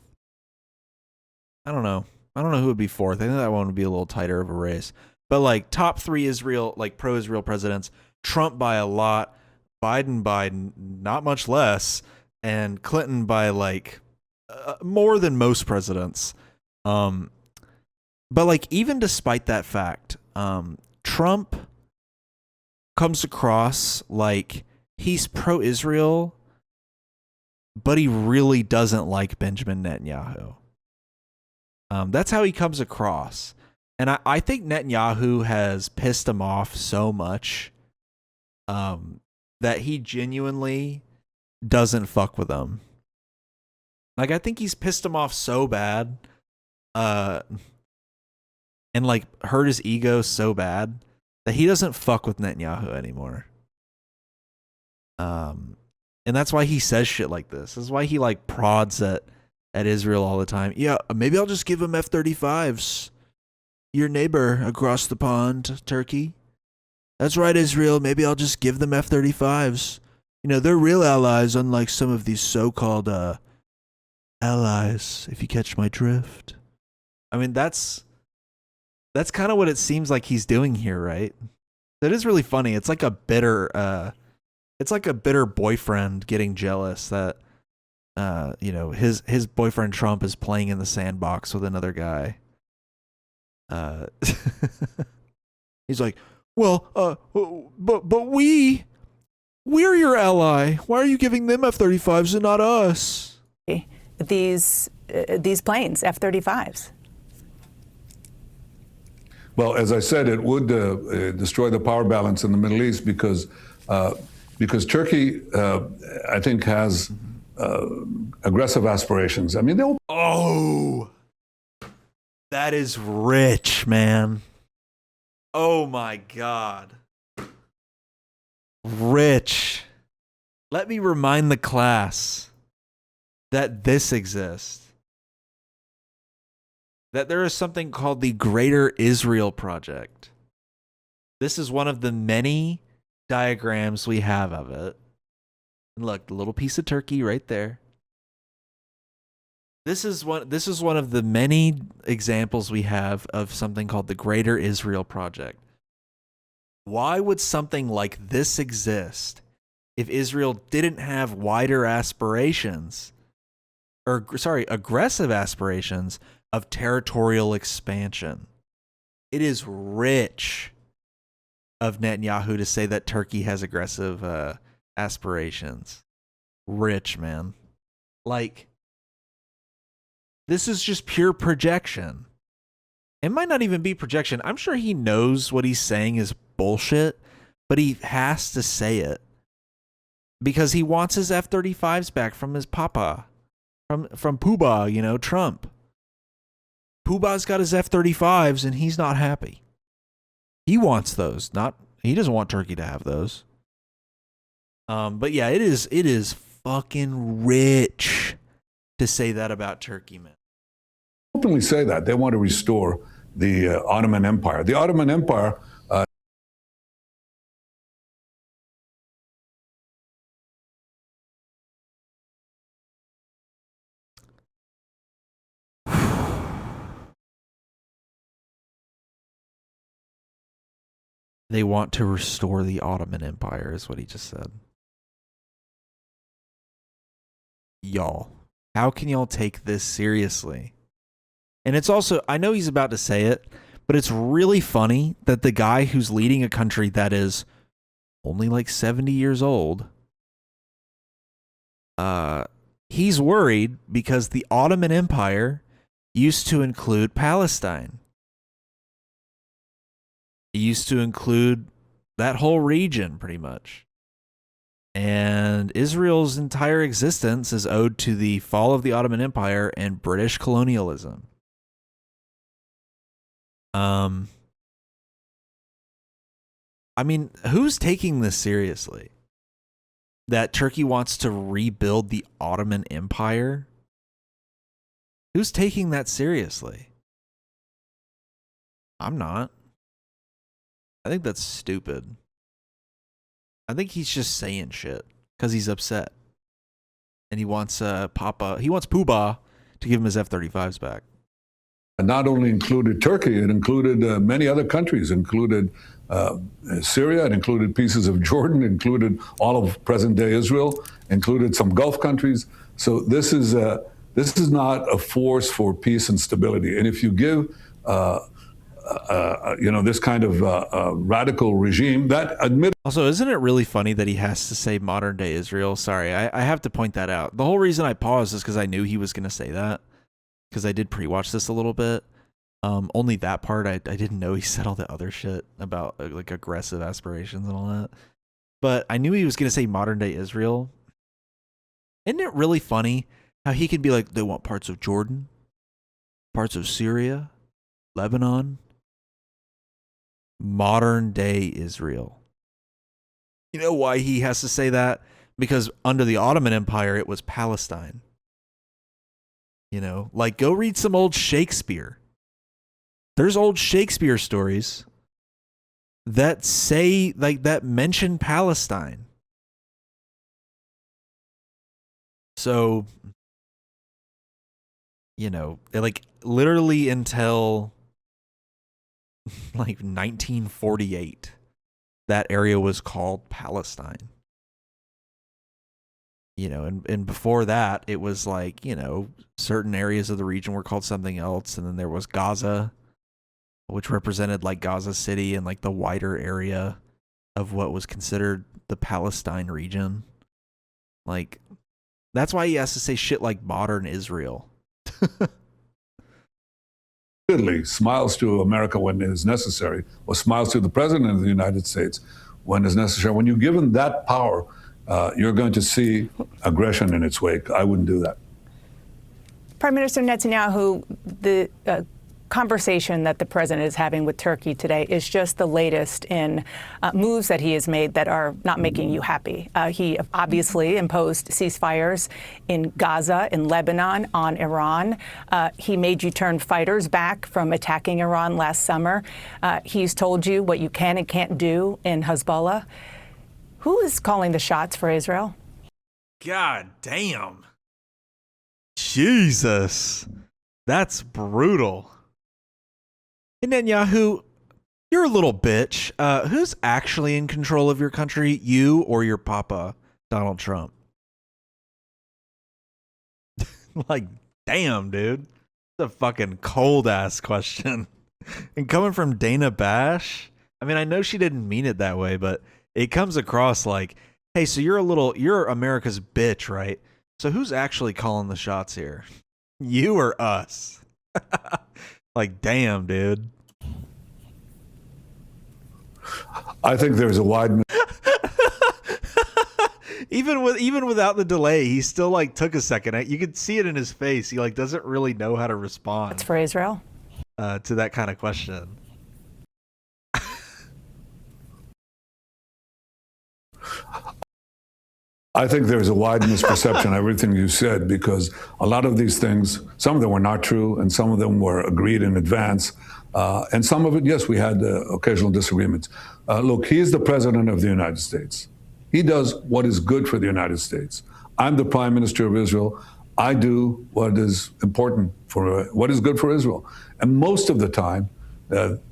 I don't know. I don't know who would be fourth. I think that one would be a little tighter of a race. But like top three Israel, like pro-Israel presidents, Trump by a lot, Biden by not much less, and Clinton by like more than most presidents. But like even despite that fact, Trump comes across like he's pro-Israel, but he really doesn't like Benjamin Netanyahu. That's how he comes across. And I think Netanyahu has pissed him off so much that he genuinely doesn't fuck with him. Like, I think he's pissed him off so bad and like hurt his ego so bad that he doesn't fuck with Netanyahu anymore. And that's why he says shit like this. This is why he like prods at Israel all the time. Yeah, maybe I'll just give him F-35s. Your neighbor across the pond, Turkey. That's right, Israel. Maybe I'll just give them F-35s. You know, they're real allies, unlike some of these so-called allies, if you catch my drift. I mean, that's kind of what it seems like he's doing here, right? That is really funny. It's like a bitter boyfriend getting jealous that you know, his boyfriend Trump is playing in the sandbox with another guy. He's like, well, but we're your ally. Why are you giving them F-35s and not us? These planes, F-35s. Well, as I said, it would destroy the power balance in the Middle East because Turkey, I think, has aggressive aspirations. I mean, they'll. Oh, that is rich, man. Oh my God. Rich. Let me remind the class that this exists. That there is something called the Greater Israel Project. This is one of the many diagrams we have of it. And look, the little piece of Turkey right there. This is one of the many examples we have of something called the Greater Israel Project. Why would something like this exist if Israel didn't have wider aspirations, or aggressive aspirations of territorial expansion? It is rich of Netanyahu to say that Turkey has aggressive aspirations. Rich, man. Like, this is just pure projection. It might not even be projection. I'm sure he knows what he's saying is bullshit, but he has to say it because he wants his F-35s back from his papa, from Poobah, you know, Trump. Poobah's got his F-35s and he's not happy. He wants those. He doesn't want Turkey to have those. But yeah, it is fucking rich to say that about Turkey, man. Openly say that they want to restore the Ottoman Empire. The Ottoman Empire. They want to restore the Ottoman Empire, is what he just said. Y'all, how can y'all take this seriously? And it's also, I know he's about to say it, but it's really funny that the guy who's leading a country that is only like 70 years old, he's worried because the Ottoman Empire used to include Palestine. It used to include that whole region, pretty much. And Israel's entire existence is owed to the fall of the Ottoman Empire and British colonialism. I mean, who's taking this seriously? That Turkey wants to rebuild the Ottoman Empire? Who's taking that seriously? I'm not. I think that's stupid. I think he's just saying shit because he's upset. And he wants Pooh-Bah to give him his F-35s back. It not only included Turkey, it included many other countries, included Syria, it included pieces of Jordan, included all of present-day Israel, included some Gulf countries. So this is not a force for peace and stability. And if you give this kind of radical regime that admit. Also, isn't it really funny that he has to say modern day Israel? Sorry, I have to point that out. The whole reason I paused is because I knew he was going to say that, because I did pre-watch this a little bit. Only that part, I didn't know he said all the other shit about like aggressive aspirations and all that. But I knew he was going to say modern day Israel. Isn't it really funny how he can be like, they want parts of Jordan, parts of Syria, Lebanon, modern day Israel. You know why he has to say that? Because under the Ottoman Empire, it was Palestine. You know, like go read some old Shakespeare. There's old Shakespeare stories that say, like, that mention Palestine. So, you know, like literally until like 1948, that area was called Palestine. You know, and before that, it was like, you know, certain areas of the region were called something else. And then there was Gaza, which represented like Gaza City and like the wider area of what was considered the Palestine region. Like, that's why he has to say shit like modern Israel. Smiles to America when it is necessary, or smiles to the president of the United States when it's necessary. When you're given that power, you're going to see aggression in its wake. I wouldn't do that. Prime Minister Netanyahu, the conversation that the president is having with Turkey today is just the latest in moves that he has made that are not making you happy. He obviously imposed ceasefires in Gaza, in Lebanon, on Iran. He made you turn fighters back from attacking Iran last summer. He's told you what you can and can't do in Hezbollah. Who is calling the shots for Israel? God damn. Jesus. That's brutal. Netanyahu, you're a little bitch. Who's actually in control of your country, you or your papa, Donald Trump? Like, damn, dude. That's a fucking cold-ass question. And coming from Dana Bash, I mean, I know she didn't mean it that way, but it comes across like, hey, so you're America's bitch, right? So who's actually calling the shots here? You or us? Like, damn, dude. I think there's a wide. even without the delay, he still like took a second. You could see it in his face. He like doesn't really know how to respond. It's for Israel. To that kind of question. I think there's a wide misperception of everything you said, because a lot of these things, some of them were not true, and some of them were agreed in advance. And some of it, yes, we had occasional disagreements. Look, he is the president of the United States. He does what is good for the United States. I'm the prime minister of Israel. I do what is important for what is good for Israel. And most of the time,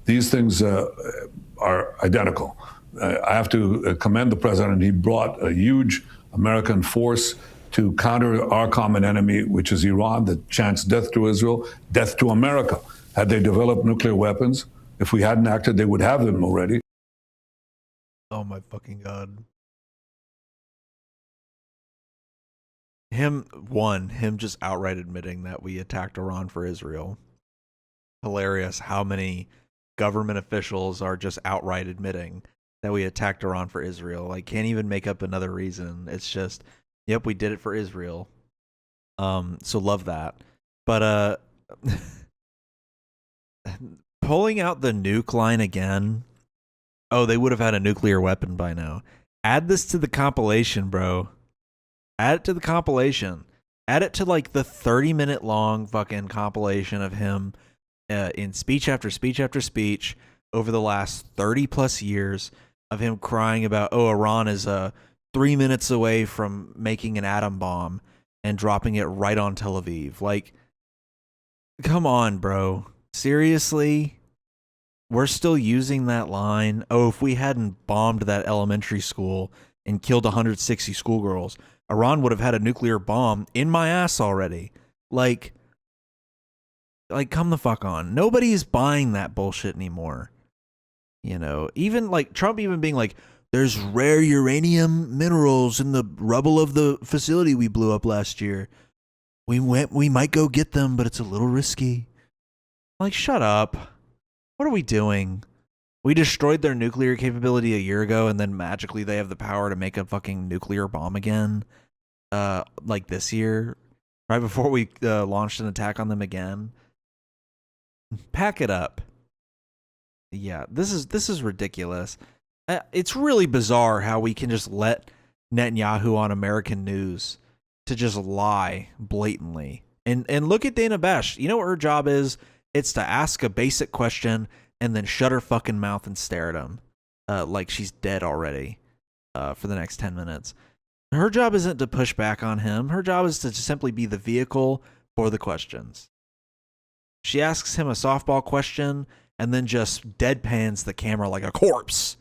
these things are identical. I have to commend the president. He brought a huge American force to counter our common enemy, which is Iran, that chants death to Israel, death to America. Had they developed nuclear weapons, if we hadn't acted, they would have them already. Oh my fucking God. Him just outright admitting that we attacked Iran for Israel. Hilarious how many government officials are just outright admitting that we attacked Iran for Israel. Like, can't even make up another reason. It's just, yep, we did it for Israel. So love that. But pulling out the nuke line again. Oh, they would have had a nuclear weapon by now. Add this to the compilation, bro. Add it to the compilation. Add it to like the 30-minute long fucking compilation of him in speech after speech after speech over the last 30 plus years of him crying about, oh, Iran is 3 minutes away from making an atom bomb and dropping it right on Tel Aviv. Like, come on, bro. Seriously? We're still using that line. Oh, if we hadn't bombed that elementary school and killed 160 schoolgirls, Iran would have had a nuclear bomb in my ass already. Like, come the fuck on. Nobody's buying that bullshit anymore. You know, even like Trump even being like, there's rare uranium minerals in the rubble of the facility we blew up last year. We might go get them, but it's a little risky. Like, shut up. What are we doing? We destroyed their nuclear capability a year ago, and then magically they have the power to make a fucking nuclear bomb again. Like this year, right before we launched an attack on them again. Pack it up. Yeah, this is ridiculous. It's really bizarre how we can just let Netanyahu on American news to just lie blatantly. And look at Dana Bash. You know what her job is? It's to ask a basic question and then shut her fucking mouth and stare at him like she's dead already for the next 10 minutes. Her job isn't to push back on him. Her job is to simply be the vehicle for the questions. She asks him a softball question and then just deadpans the camera like a corpse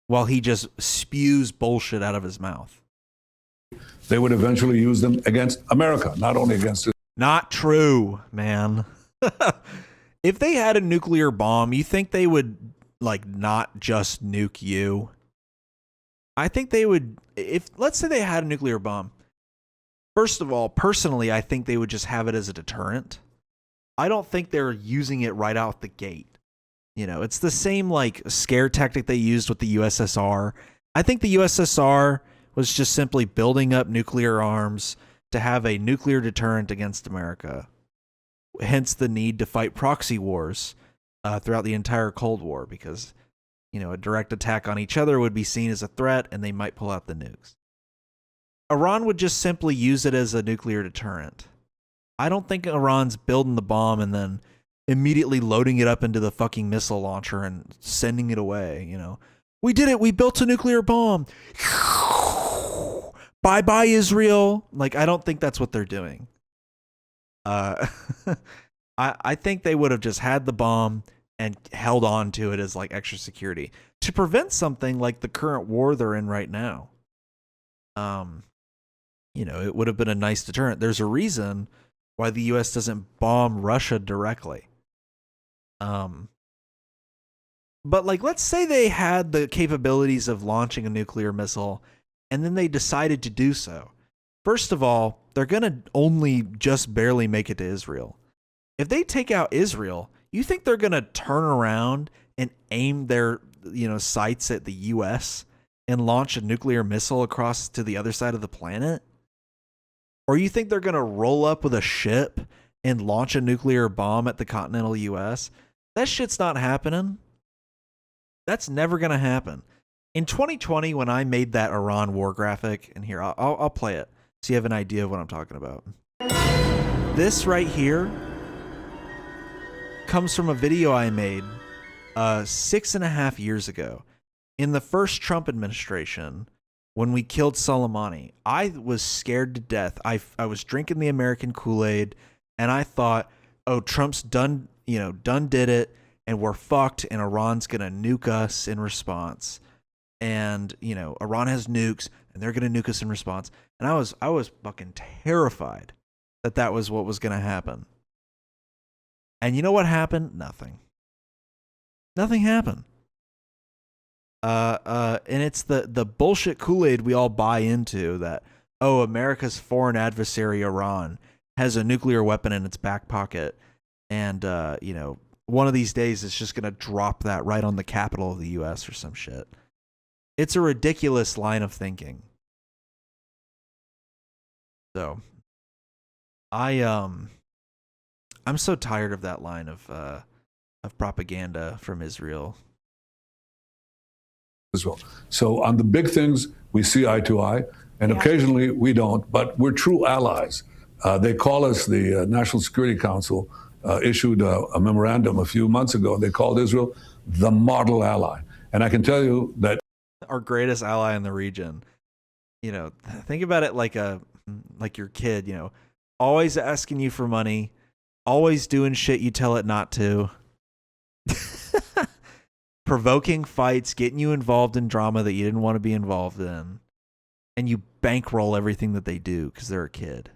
while he just spews bullshit out of his mouth. They would eventually use them against America, not only against it. Not true, man. If they had a nuclear bomb, you think they would like not just nuke you? I think they would. If let's say they had a nuclear bomb, first of all, personally, I think they would just have it as a deterrent. I don't think they're using it right out the gate. You know, it's the same like scare tactic they used with the USSR. I think the USSR was just simply building up nuclear arms to have a nuclear deterrent against America. Hence the need to fight proxy wars throughout the entire Cold War, because, you know, a direct attack on each other would be seen as a threat and they might pull out the nukes. Iran would just simply use it as a nuclear deterrent. I don't think Iran's building the bomb and then immediately loading it up into the fucking missile launcher and sending it away, you know. We did it. We built a nuclear bomb. Bye-bye, Israel. Like, I don't think that's what they're doing. I think they would have just had the bomb and held on to it as like extra security to prevent something like the current war they're in right now. You know, it would have been a nice deterrent. There's a reason why the U.S. doesn't bomb Russia directly. But like, let's say they had the capabilities of launching a nuclear missile and then they decided to do so. First of all, they're going to only just barely make it to Israel. If they take out Israel, you think they're going to turn around and aim their, you know, sights at the U.S. and launch a nuclear missile across to the other side of the planet? Or you think they're going to roll up with a ship and launch a nuclear bomb at the continental U.S.? That shit's not happening. That's never going to happen. In 2020, when I made that Iran war graphic, and here, I'll play it so you have an idea of what I'm talking about. This right here comes from a video I made 6.5 years ago in the first Trump administration when we killed Soleimani. I was scared to death. I was drinking the American Kool-Aid, and I thought, oh, Trump's done did it, and we're fucked, and Iran's going to nuke us in response. And, you know, Iran has nukes, and they're going to nuke us in response. And I was fucking terrified that was what was going to happen. And you know what happened? Nothing. Nothing happened. And it's the bullshit Kool-Aid we all buy into that, oh, America's foreign adversary, Iran, has a nuclear weapon in its back pocket. And, you know, one of these days it's just going to drop that right on the capital of the U.S. or some shit. It's a ridiculous line of thinking. So, I'm so tired of that line of propaganda from Israel. Israel. So on the big things, we see eye to eye, and occasionally we don't, but we're true allies. They call us, the National Security Council issued a memorandum a few months ago. They called Israel the model ally. And I can tell you that Our greatest ally in the region. You know, think about it like your kid, you know, always asking you for money, always doing shit you tell it not to. Provoking fights, getting you involved in drama that you didn't want to be involved in, and you bankroll everything that they do because they're a kid.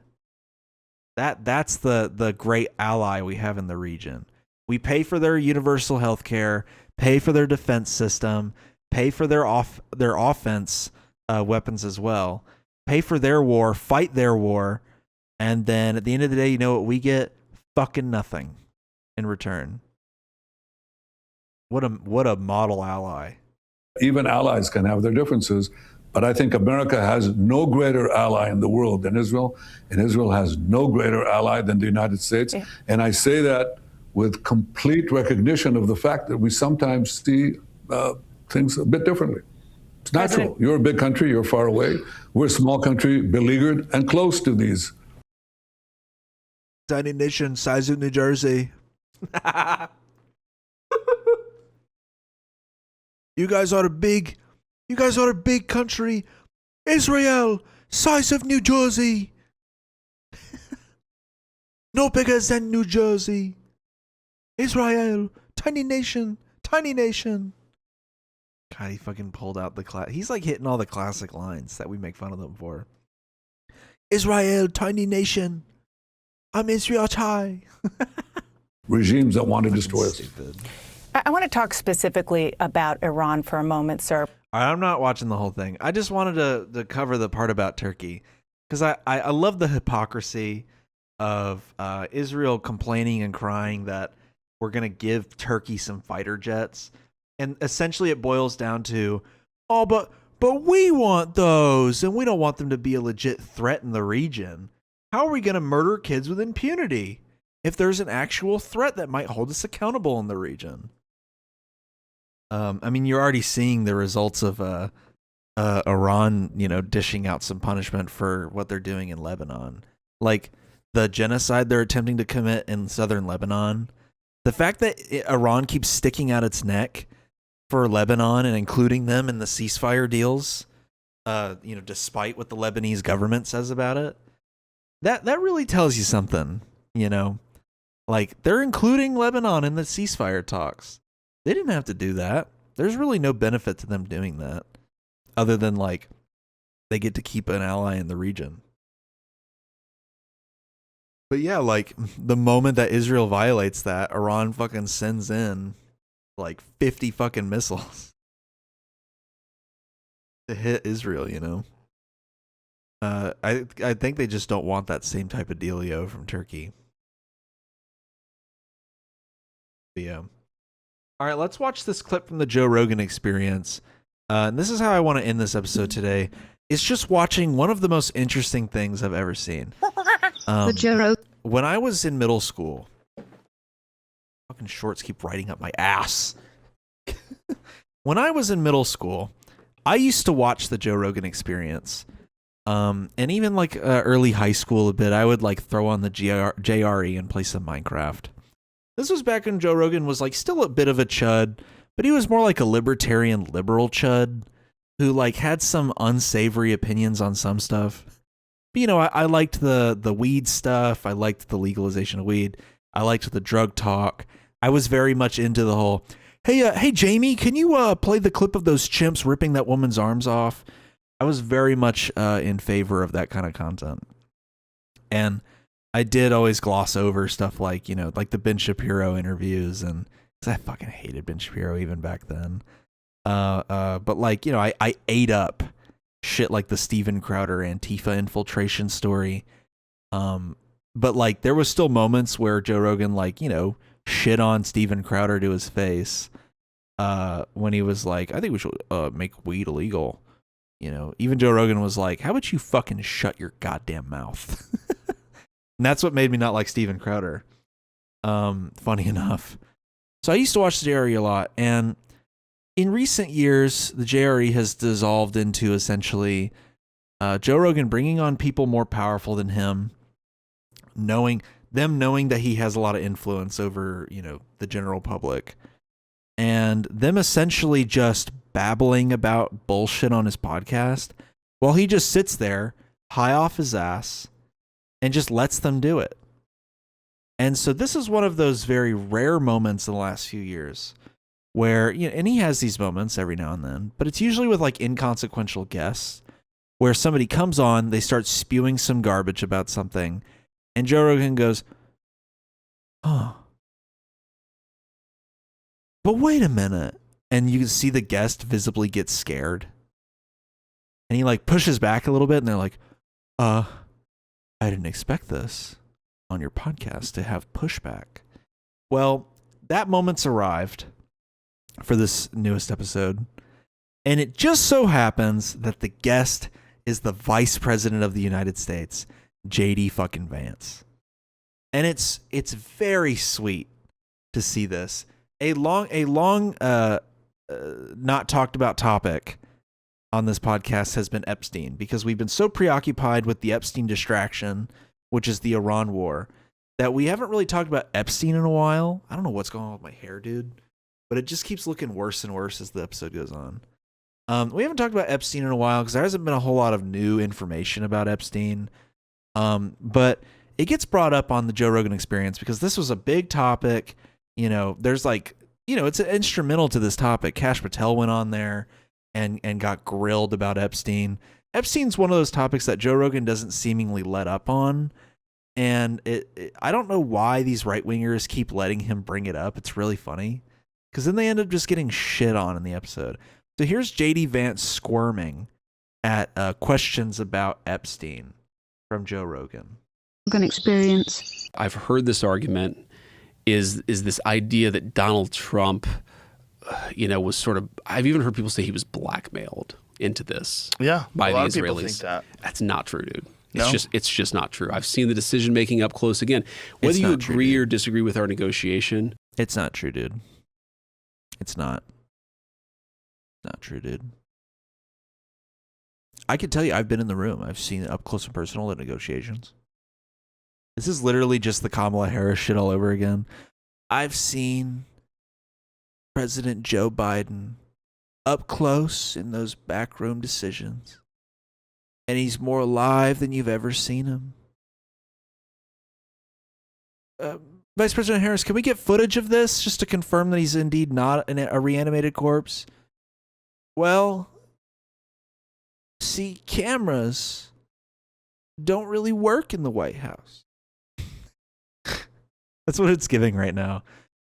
That's the great ally we have in the region. We pay for their universal health care, pay for their defense system, pay for their offense weapons as well, pay for their war, fight their war, and then at the end of the day, you know what we get? Fucking nothing in return. What a model ally. even allies can have their differences, but I think America has no greater ally in the world than Israel, and Israel has no greater ally than the United States. Yeah. And I say that with complete recognition of the fact that we sometimes see things a bit differently. It's natural. You're a big country, you're far away. We're a small country, beleaguered and close to these. Tiny nation, size of New Jersey. You guys are a big country. Israel, size of New Jersey. No bigger than New Jersey. Israel, tiny nation. God, he fucking pulled out the he's like hitting all the classic lines that we make fun of them for. Israel, tiny nation. I'm Israel Chai. Regimes that want to destroy us. I want to talk specifically about Iran for a moment, sir. I'm not watching the whole thing. I just wanted to cover the part about Turkey because I love the hypocrisy of Israel complaining and crying that we're going to give Turkey some fighter jets. And essentially it boils down to, oh, but we want those and we don't want them to be a legit threat in the region. How are we going to murder kids with impunity if there's an actual threat that might hold us accountable in the region? I mean, you're already seeing the results of Iran, dishing out some punishment for what they're doing in Lebanon. Like the genocide they're attempting to commit in southern Lebanon. The fact that Iran keeps sticking out its neck for Lebanon and including them in the ceasefire deals, despite what the Lebanese government says about it, that really tells you something, Like, they're including Lebanon in the ceasefire talks. They didn't have to do that. There's really no benefit to them doing that, other than, like, they get to keep an ally in the region. But yeah, like, the moment that Israel violates that, Iran fucking sends in, like, 50 fucking missiles to hit Israel, I think they just don't want that same type of dealio from Turkey. But yeah. All right, let's watch this clip from the Joe Rogan Experience. And this is how I want to end this episode today. It's just watching one of the most interesting things I've ever seen. The Joe Rogan. When I was in middle school, fucking shorts keep riding up my ass. When I was in middle school, I used to watch the Joe Rogan Experience. And even like early high school a bit, I would like throw on the JRE and play some Minecraft. This was back when Joe Rogan was like still a bit of a chud, but he was more like a libertarian liberal chud who like had some unsavory opinions on some stuff. But, I liked the weed stuff. I liked the legalization of weed. I liked the drug talk. I was very much into the whole, hey Jamie, can you play the clip of those chimps ripping that woman's arms off? I was very much in favor of that kind of content. And I did always gloss over stuff like, like the Ben Shapiro interviews, and because I fucking hated Ben Shapiro even back then. But like, I ate up shit like the Steven Crowder Antifa infiltration story. But like there was still moments where Joe Rogan like, shit on Steven Crowder to his face when he was like, I think we should make weed illegal. You know, even Joe Rogan was like, how about you fucking shut your goddamn mouth? And that's what made me not like Steven Crowder. Funny enough. So I used to watch the JRE a lot, and in recent years, the JRE has dissolved into essentially Joe Rogan bringing on people more powerful than him, knowing that he has a lot of influence over, you know, the general public, and them essentially just babbling about bullshit on his podcast while he just sits there high off his ass and just lets them do it. And so this is one of those very rare moments in the last few years where, you know, and he has these moments every now and then, but it's usually with like inconsequential guests where somebody comes on, they start spewing some garbage about something, and Joe Rogan goes, huh, but wait a minute. And you can see the guest visibly get scared. And he like pushes back a little bit, and they're like, I didn't expect this on your podcast to have pushback. Well, that moment's arrived for this newest episode. And it just so happens that the guest is the Vice President of the United States, JD fucking Vance. And it's very sweet to see this. A long not talked about topic on this podcast has been Epstein, because we've been so preoccupied with the Epstein distraction, which is the Iran war, that we haven't really talked about Epstein in a while. I don't know what's going on with my hair, dude, but it just keeps looking worse and worse as the episode goes on. We haven't talked about Epstein in a while because there hasn't been a whole lot of new information about Epstein. But it gets brought up on the Joe Rogan Experience because this was a big topic. You know, there's like, you know, it's instrumental to this topic. Kash Patel went on there and got grilled about Epstein. Epstein's one of those topics that Joe Rogan doesn't seemingly let up on. And I don't know why these right-wingers keep letting him bring it up. It's really funny because then they end up just getting shit on in the episode. So here's JD Vance squirming at questions about Epstein from Joe Rogan. Experience. I've heard this argument is this idea that Donald Trump, you know, was sort of, I've even heard people say he was blackmailed into this. Yeah, by a the lot Israelis. of people think that. That's not true, dude. No? It's just not true. I've seen the decision making up close again. Whether you agree or disagree with our negotiation, it's not true, dude. It's not. Not true, dude. I can tell you, I've been in the room. I've seen it up close and personal at negotiations. This is literally just the Kamala Harris shit all over again. I've seen President Joe Biden up close in those backroom decisions. And he's more alive than you've ever seen him. Vice President Harris, can we get footage of this just to confirm that he's indeed not a reanimated corpse? Well, see, cameras don't really work in the White House. That's what it's giving right now.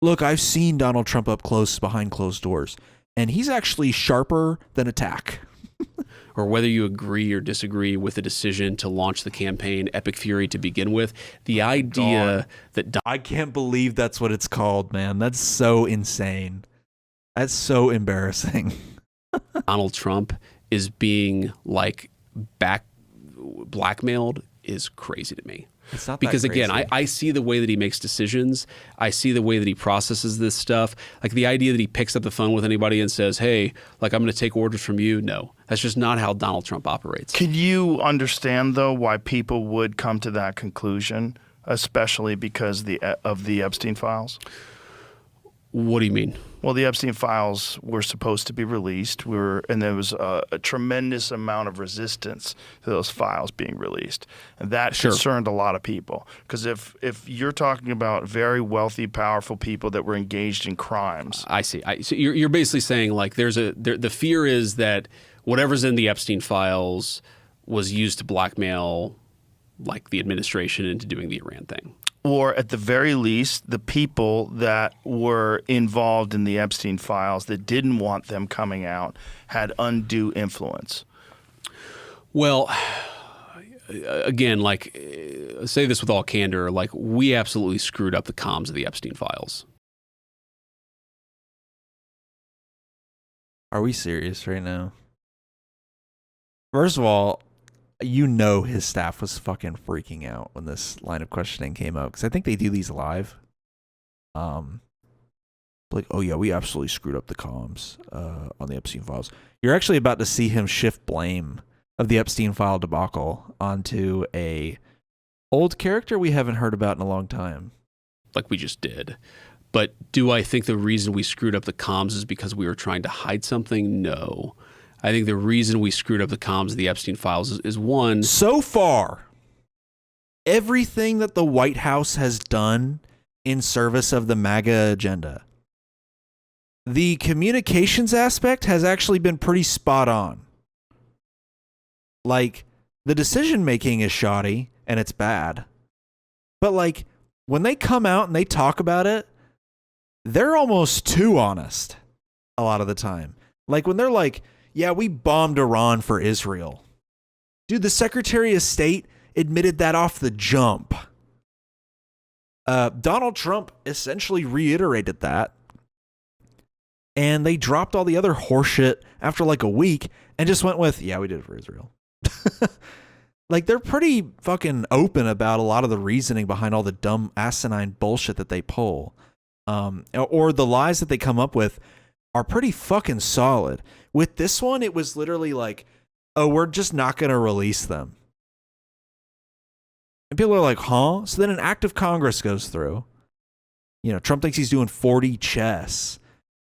Look, I've seen Donald Trump up close behind closed doors, and he's actually sharper than a tack. or whether you agree or disagree with the decision to launch the campaign Epic Fury to begin with, the idea that I can't believe that's what it's called, man. That's so insane. That's so embarrassing. Donald Trump is being like blackmailed is crazy to me. It's not because that crazy. again, I see the way that he makes decisions. I see the way that he processes this stuff. Like the idea that he picks up the phone with anybody and says, hey, like I'm going to take orders from you. No, that's just not how Donald Trump operates. Could you understand, though, why people would come to that conclusion, especially because of the Epstein files? What do you mean? Well, the Epstein files were supposed to be released, and there was a tremendous amount of resistance to those files being released, and that concerned a lot of people. Because if you're talking about very wealthy, powerful people that were engaged in crimes, I see. So you're basically saying like the fear is that whatever's in the Epstein files was used to blackmail like the administration into doing the Iran thing. Or at the very least, the people that were involved in the Epstein files that didn't want them coming out had undue influence. Well, again, like, say this with all candor, like, we absolutely screwed up the comms of the Epstein files. Are we serious right now? First of all, his staff was fucking freaking out when this line of questioning came out, because I think they do these live. Like, oh yeah, we absolutely screwed up the comms on the Epstein files. You're actually about to see him shift blame of the Epstein file debacle onto a old character we haven't heard about in a long time. Like we just did. But do I think the reason we screwed up the comms is because we were trying to hide something? No. I think the reason we screwed up the comms of the Epstein files is one. So far, everything that the White House has done in service of the MAGA agenda, the communications aspect has actually been pretty spot on. Like, the decision making is shoddy and it's bad. But like, when they come out and they talk about it, they're almost too honest a lot of the time. Like when they're like, yeah, we bombed Iran for Israel. Dude, the Secretary of State admitted that off the jump. Donald Trump essentially reiterated that. And they dropped all the other horseshit after like a week and just went with, yeah, we did it for Israel. Like, they're pretty fucking open about a lot of the reasoning behind all the dumb asinine bullshit that they pull. Or the lies that they come up with are pretty fucking solid. With this one, it was literally like, oh, we're just not going to release them. And people are like, huh? So then an act of Congress goes through. You know, Trump thinks he's doing 4D chess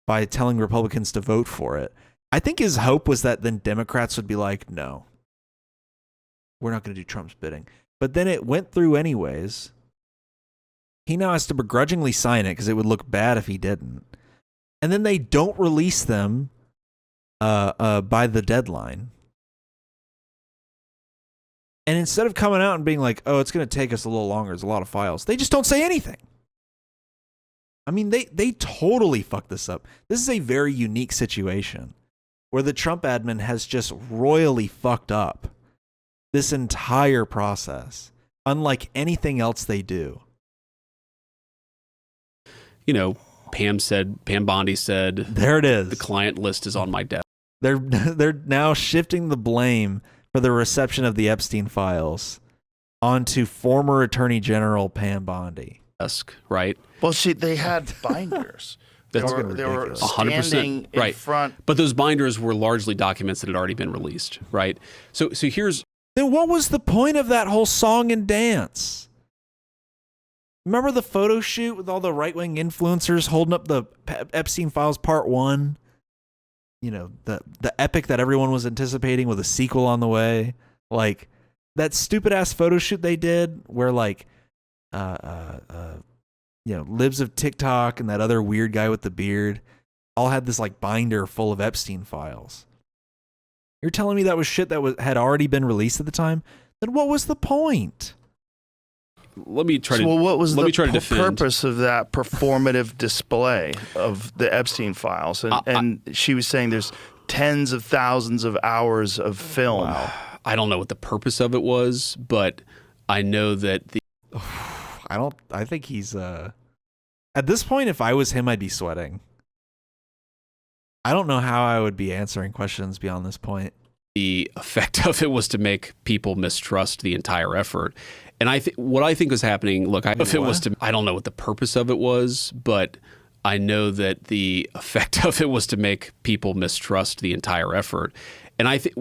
by telling Republicans to vote for it. I think his hope was that then Democrats would be like, no, we're not going to do Trump's bidding. But then it went through anyways. He now has to begrudgingly sign it because it would look bad if he didn't. And then they don't release them by the deadline. And instead of coming out and being like, oh, it's going to take us a little longer, there's a lot of files, they just don't say anything. I mean, they totally fucked this up. This is a very unique situation where the Trump admin has just royally fucked up this entire process, unlike anything else they do. You know, Pam Bondi said, there it is. The client list is on my desk. They're now shifting the blame for the reception of the Epstein files onto former Attorney General Pam Bondi. Right? Well, they had binders. They were standing 100%, right. in front. But those binders were largely documents that had already been released, right? So here's... Then what was the point of that whole song and dance? Remember the photo shoot with all the right-wing influencers holding up the Epstein Files Part 1? You know, the epic that everyone was anticipating with a sequel on the way. Like, that stupid-ass photo shoot they did where, like, Libs of TikTok and that other weird guy with the beard all had this, like, binder full of Epstein files. You're telling me that was shit that had already been released at the time? Then what was the point? Let me try to. Well, what was the defend. purpose of that performative display of the Epstein files? And she was saying there's tens of thousands of hours of film. Wow. I don't know what the purpose of it was, but I know that the. I think he's. At this point, if I was him, I'd be sweating. I don't know how I would be answering questions beyond this point. The effect of it was to make people mistrust the entire effort. And what I think was happening, look, I don't know what the purpose of it was, but I know that the effect of it was to make people mistrust the entire effort. And I think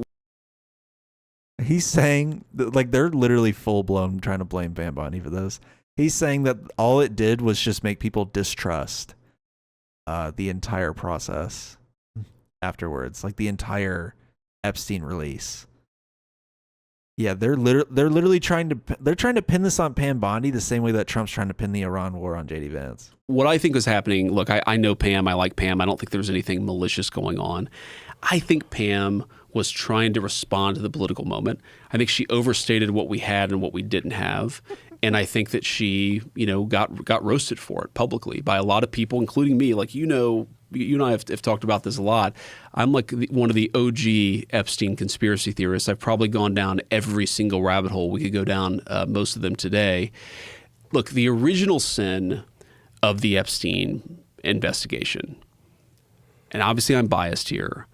he's saying that, like, they're literally full blown trying to blame Pam Bondi for this. He's saying that all it did was just make people distrust the entire process afterwards, like the entire Epstein release. Yeah, they're literally trying to pin this on Pam Bondi the same way that Trump's trying to pin the Iran war on JD Vance. What I think was happening, look, I know Pam, I like Pam. I don't think there was anything malicious going on. I think Pam was trying to respond to the political moment. I think she overstated what we had and what we didn't have. And I think that she, got roasted for it publicly by a lot of people, including me, like, you and I have talked about this a lot. I'm like one of the OG Epstein conspiracy theorists. I've probably gone down every single rabbit hole we could go down, most of them today. Look, the original sin of the Epstein investigation, and obviously I'm biased here,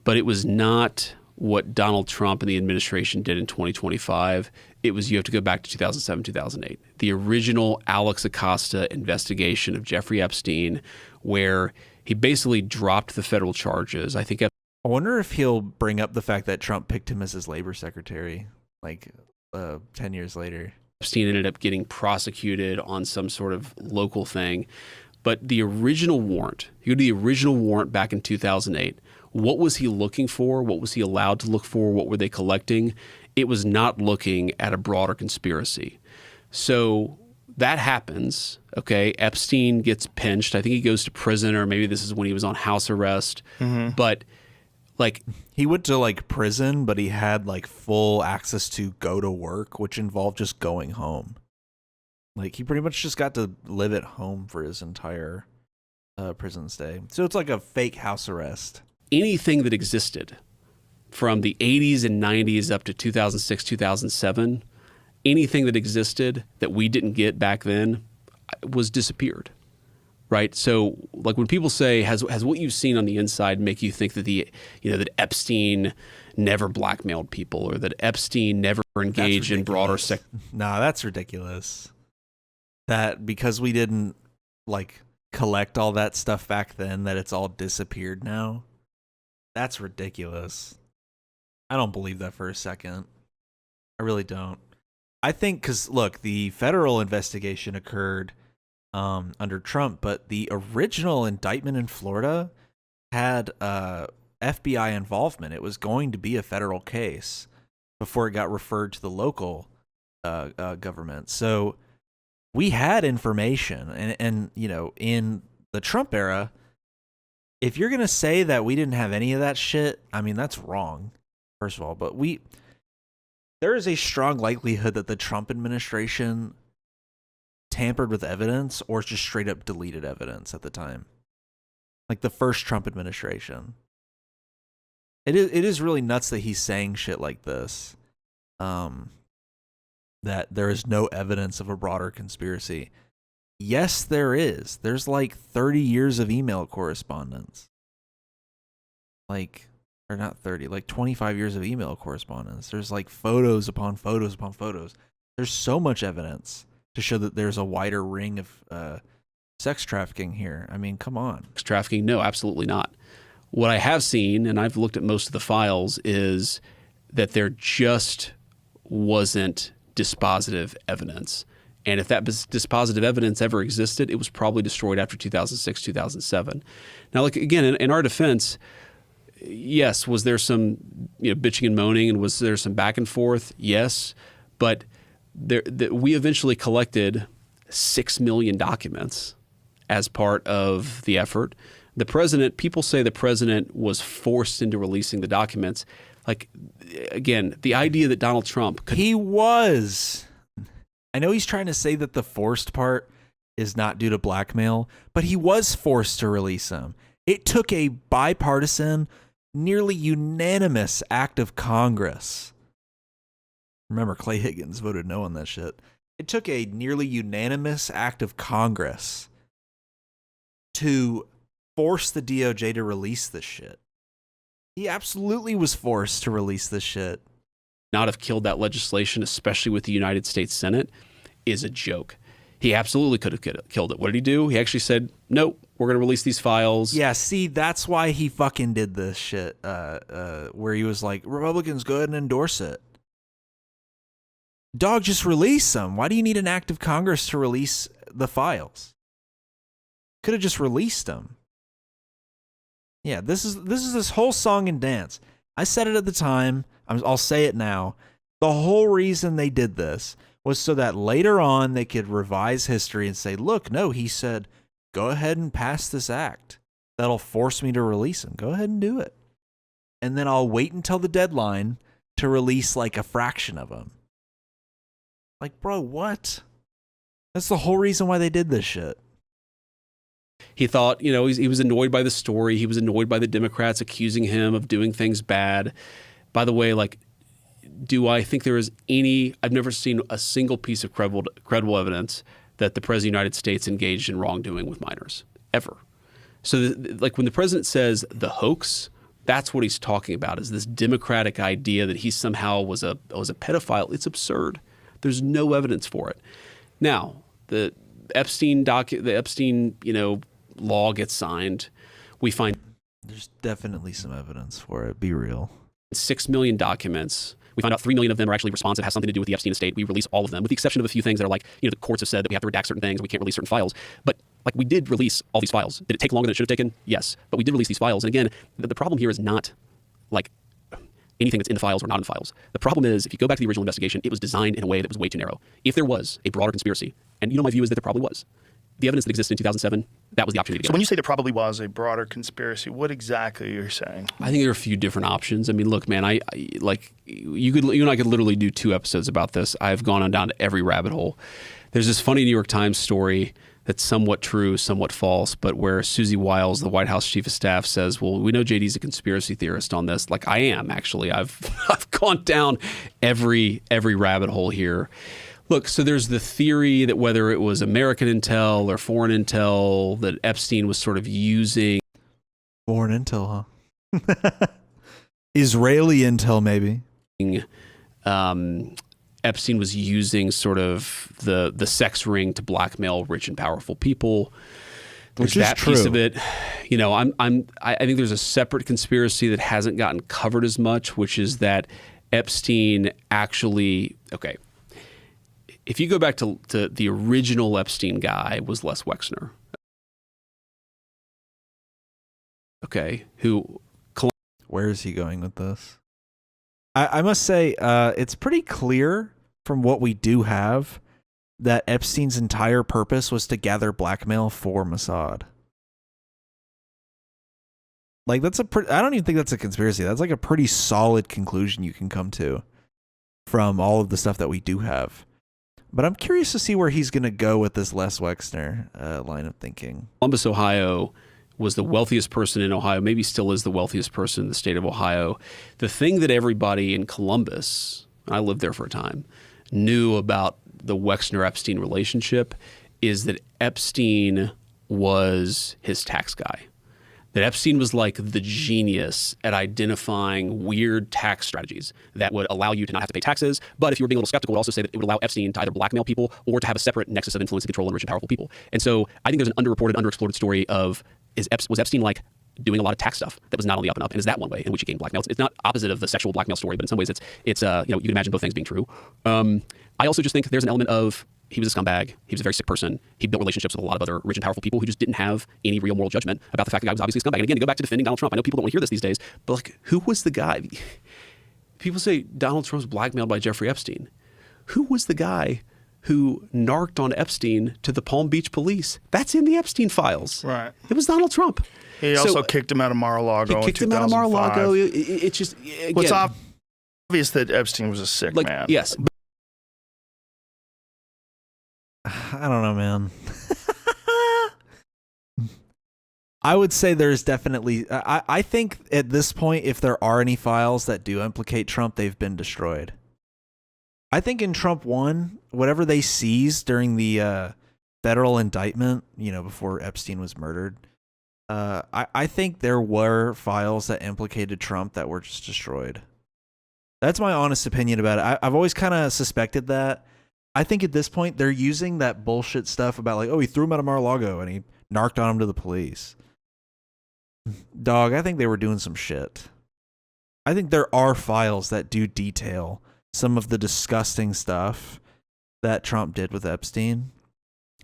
but it was not what Donald Trump and the administration did in 2025. It was, you have to go back to 2007, 2008. The original Alex Acosta investigation of Jeffrey Epstein, where he basically dropped the federal charges. I think. I wonder if he'll bring up the fact that Trump picked him as his labor secretary, like 10 years later. Epstein ended up getting prosecuted on some sort of local thing. But the original warrant, back in 2008, what was he looking for? What was he allowed to look for? What were they collecting? It was not looking at a broader conspiracy. So that happens, okay? Epstein gets pinched. I think he goes to prison, or maybe this is when he was on house arrest. Mm-hmm. But like, he went to like prison, but he had like full access to go to work, which involved just going home. Like, he pretty much just got to live at home for his entire prison stay. So it's like a fake house arrest. Anything that existed from the 80s and 90s up to 2006, 2007, anything that existed that we didn't get back then was disappeared, right? So like when people say, has what you've seen on the inside make you think that that Epstein never blackmailed people, or that Epstein never engaged in broader Nah, that's ridiculous. That because we didn't like collect all that stuff back then, that it's all disappeared now. That's ridiculous. I don't believe that for a second. I really don't. I think because, look, the federal investigation occurred under Trump, but the original indictment in Florida had FBI involvement. It was going to be a federal case before it got referred to the local government. So we had information, and in the Trump era, if you're going to say that we didn't have any of that shit, I mean, that's wrong, first of all. But there is a strong likelihood that the Trump administration tampered with evidence or just straight up deleted evidence at the time. Like the first Trump administration. It is really nuts that he's saying shit like this. That there is no evidence of a broader conspiracy. Yes, there is. There's like 30 years of email correspondence. Like 25 years of email correspondence. There's like photos upon photos upon photos. There's so much evidence to show that there's a wider ring of sex trafficking here. I mean, come on. Sex trafficking? No, absolutely not. What I have seen, and I've looked at most of the files, is that there just wasn't dispositive evidence. And if that dispositive evidence ever existed, it was probably destroyed after 2006, 2007. Now, like, again, in our defense, yes, was there some bitching and moaning, and was there some back and forth? Yes. But we eventually collected 6 million documents as part of the effort. The president, people say the president was forced into releasing the documents. Like, again, the idea that Donald Trump could... He was... I know he's trying to say that the forced part is not due to blackmail, but he was forced to release them. It took a bipartisan, nearly unanimous act of Congress. Remember, Clay Higgins voted no on that shit. It took a nearly unanimous act of Congress to force the DOJ to release this shit. He absolutely was forced to release this shit. Not have killed that legislation, especially with the United States Senate, is a joke. He absolutely could have killed it. What did he do? He actually said, nope, we're going to release these files. Yeah, see, that's why he fucking did this shit, where he was like, Republicans, go ahead and endorse it. Dog, just release them. Why do you need an act of Congress to release the files? Could have just released them. Yeah, this is this whole song and dance. I said it at the time. I'll say it now. The whole reason they did this was so that later on they could revise history and say, look, no, he said, go ahead and pass this act. That'll force me to release him. Go ahead and do it. And then I'll wait until the deadline to release like a fraction of them. Like, bro, what? That's the whole reason why they did this shit. He thought, he was annoyed by the story. He was annoyed by the Democrats accusing him of doing things bad. By the way, do I think there is I've never seen a single piece of credible evidence that the President of the United States engaged in wrongdoing with minors, ever. So when the president says the hoax, that's what he's talking about, is this democratic idea that he somehow was a pedophile. It's absurd. There's no evidence for it. Now, the Epstein law gets signed. We find there's definitely some evidence for it. Be real. 6 million documents. We found out 3 million of them are actually responsive, has something to do with the Epstein estate. We release all of them, with the exception of a few things that are the courts have said that we have to redact certain things, we can't release certain files. But we did release all these files. Did it take longer than it should have taken? Yes. But we did release these files. And again, the problem here is not anything that's in the files or not in the files. The problem is, if you go back to the original investigation, it was designed in a way that was way too narrow. If there was a broader conspiracy, and my view is that there probably was, the evidence that existed in 2007, that was the opportunity to So when you say there probably was a broader conspiracy, what exactly are you saying? I think there are a few different options. I mean, look, man, you and I could literally do 2 episodes about this. I've gone on down to every rabbit hole. There's this funny New York Times story that's somewhat true, somewhat false, but where Susie Wiles, the White House chief of staff, says, well, we know JD's a conspiracy theorist on this. I am, actually. I've gone down every rabbit hole here. Look, so there's the theory that whether it was American intel or foreign intel, that Epstein was sort of using. Foreign intel, huh? Israeli intel, maybe. Epstein was using sort of the sex ring to blackmail rich and powerful people. There's Which is that true. piece of it. I think there's a separate conspiracy that hasn't gotten covered as much, which is that Epstein actually, if you go back to the original Epstein guy was Les Wexner. Where is he going with this? I must say, it's pretty clear from what we do have that Epstein's entire purpose was to gather blackmail for Mossad. I don't even think that's a conspiracy. That's a pretty solid conclusion you can come to from all of the stuff that we do have. But I'm curious to see where he's going to go with this Les Wexner line of thinking. Columbus, Ohio was the wealthiest person in Ohio, maybe still is the wealthiest person in the state of Ohio. The thing that everybody in Columbus, I lived there for a time, knew about the Wexner-Epstein relationship is that Epstein was his tax guy. That Epstein was the genius at identifying weird tax strategies that would allow you to not have to pay taxes. But if you were being a little skeptical, it would also say that it would allow Epstein to either blackmail people or to have a separate nexus of influence and control on rich and powerful people. And so I think there's an underreported, underexplored story of was Epstein doing a lot of tax stuff that was not on the up and up, and is that one way in which he gained blackmail? It's not opposite of the sexual blackmail story, but in some ways it's you can imagine both things being true. I also just think there's an element of he was a scumbag. He was a very sick person. He built relationships with a lot of other rich and powerful people who just didn't have any real moral judgment about the fact that the guy was obviously a scumbag. And again, to go back to defending Donald Trump, I know people don't want to hear this these days, but who was the guy? People say Donald Trump was blackmailed by Jeffrey Epstein. Who was the guy who narked on Epstein to the Palm Beach police? That's in the Epstein files. Right. It was Donald Trump. He also kicked him out of Mar-a-Lago. He kicked him out of Mar-a-Lago. It's just, again, well, it's obvious that Epstein was a sick man. Yes. I don't know, man. I would say there's definitely. I think at this point, if there are any files that do implicate Trump, they've been destroyed. I think in Trump 1, whatever they seized during the federal indictment, before Epstein was murdered, I think there were files that implicated Trump that were just destroyed. That's my honest opinion about it. I've always kind of suspected that. I think at this point, they're using that bullshit stuff about he threw him out of Mar-a-Lago and he narked on him to the police. Dog, I think they were doing some shit. I think there are files that do detail some of the disgusting stuff that Trump did with Epstein,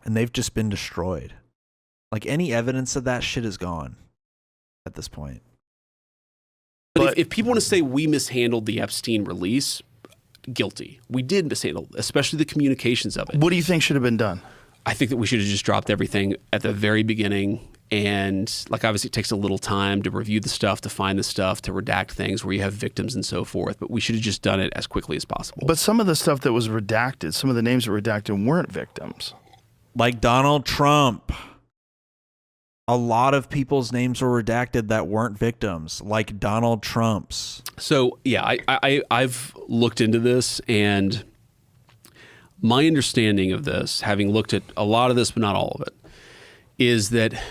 and they've just been destroyed. Any evidence of that shit is gone at this point. But if people want to say we mishandled the Epstein release, guilty. We did mishandle, especially the communications of it. What do you think should have been done? I think that we should have just dropped everything at the very beginning. And obviously it takes a little time to review the stuff, to find the stuff, to redact things where you have victims and so forth. But we should have just done it as quickly as possible. But some of the stuff that was redacted, some of the names that were redacted weren't victims. Like Donald Trump. A lot of people's names were redacted that weren't victims, like Donald Trump's. So, yeah, I've looked into this, and my understanding of this, having looked at a lot of this, but not all of it, is that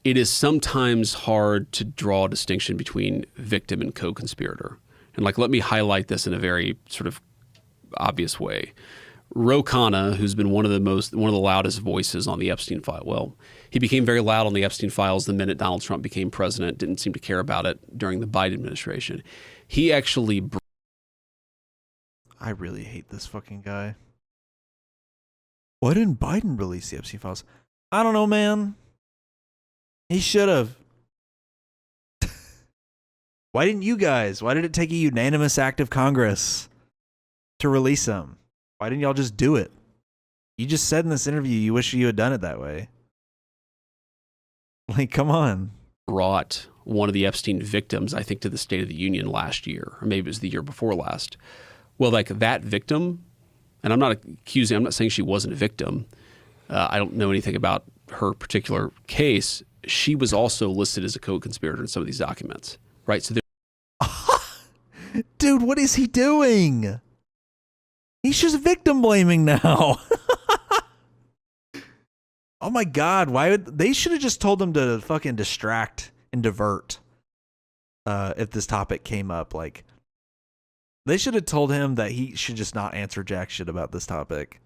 it is sometimes hard to draw a distinction between victim and co-conspirator. And let me highlight this in a very sort of obvious way. Ro Khanna, who's been one of the loudest voices on the Epstein file. Well, he became very loud on the Epstein files the minute Donald Trump became president, didn't seem to care about it during the Biden administration. He actually... I really hate this fucking guy. Why didn't Biden release the Epstein files? I don't know, man. He should have. Why didn't you guys? Why did it take a unanimous act of Congress to release them? Why didn't y'all just do it? You just said in this interview you wish you had done it that way. Come on. Brought one of the Epstein victims, I think, to the State of the Union last year, or maybe it was the year before last. Well, that victim, and I'm not saying she wasn't a victim. I don't know anything about her particular case. She was also listed as a co-conspirator in some of these documents, right? So, dude, what is he doing? He's just victim blaming now. Oh my God! Why would they should have just told him to fucking distract and divert? If this topic came up, they should have told him that he should just not answer jack shit about this topic.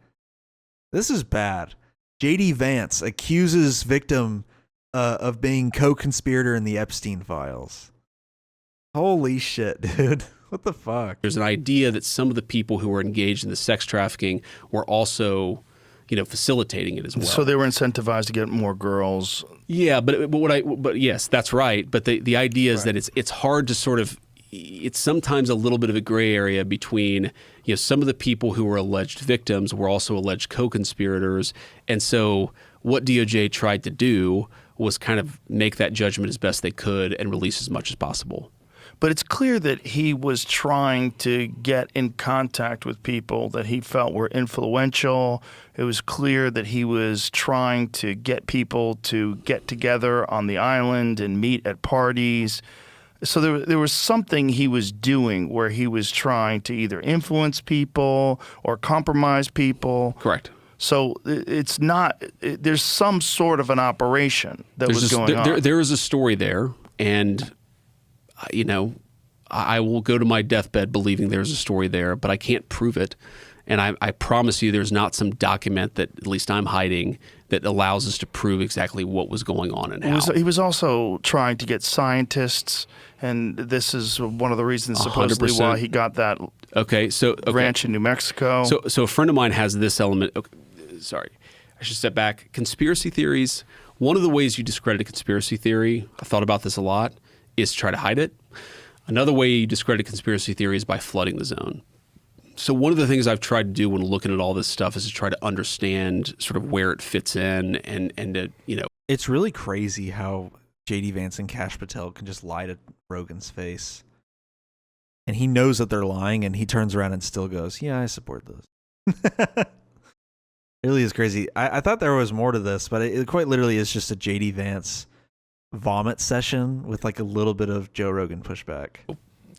This is bad. JD Vance accuses victim of being co-conspirator in the Epstein files. Holy shit, dude. What the fuck? There's an idea that some of the people who were engaged in the sex trafficking were also, facilitating it as well. So they were incentivized to get more girls. Yeah, but yes, that's right. But the idea is that it's hard to sort of, it's sometimes a little bit of a gray area between, some of the people who were alleged victims were also alleged co-conspirators. And so what DOJ tried to do was kind of make that judgment as best they could and release as much as possible. But it's clear that he was trying to get in contact with people that he felt were influential. It was clear that he was trying to get people to get together on the island and meet at parties. So there was something he was doing where he was trying to either influence people or compromise people. Correct. So it's not – there's some sort of an operation that was going on. There is a story there, and – I will go to my deathbed believing there's a story there, but I can't prove it. And I promise you there's not some document that at least I'm hiding that allows us to prove exactly what was going on and how. He was also trying to get scientists, and this is one of the reasons supposedly 100%. why he got that ranch in New Mexico. So a friend of mine has this element. Okay, sorry, I should step back. Conspiracy theories, one of the ways you discredit a conspiracy theory, I've thought about this a lot, is to try to hide it. Another way you discredit conspiracy theory is by flooding the zone. So one of the things I've tried to do when looking at all this stuff is to try to understand sort of where it fits in and to, It's really crazy how JD Vance and Kash Patel can just lie to Rogan's face. And he knows that they're lying, and he turns around and still goes, yeah, I support those. It really is crazy. I thought there was more to this, but it quite literally is just a JD Vance vomit session with a little bit of Joe Rogan pushback.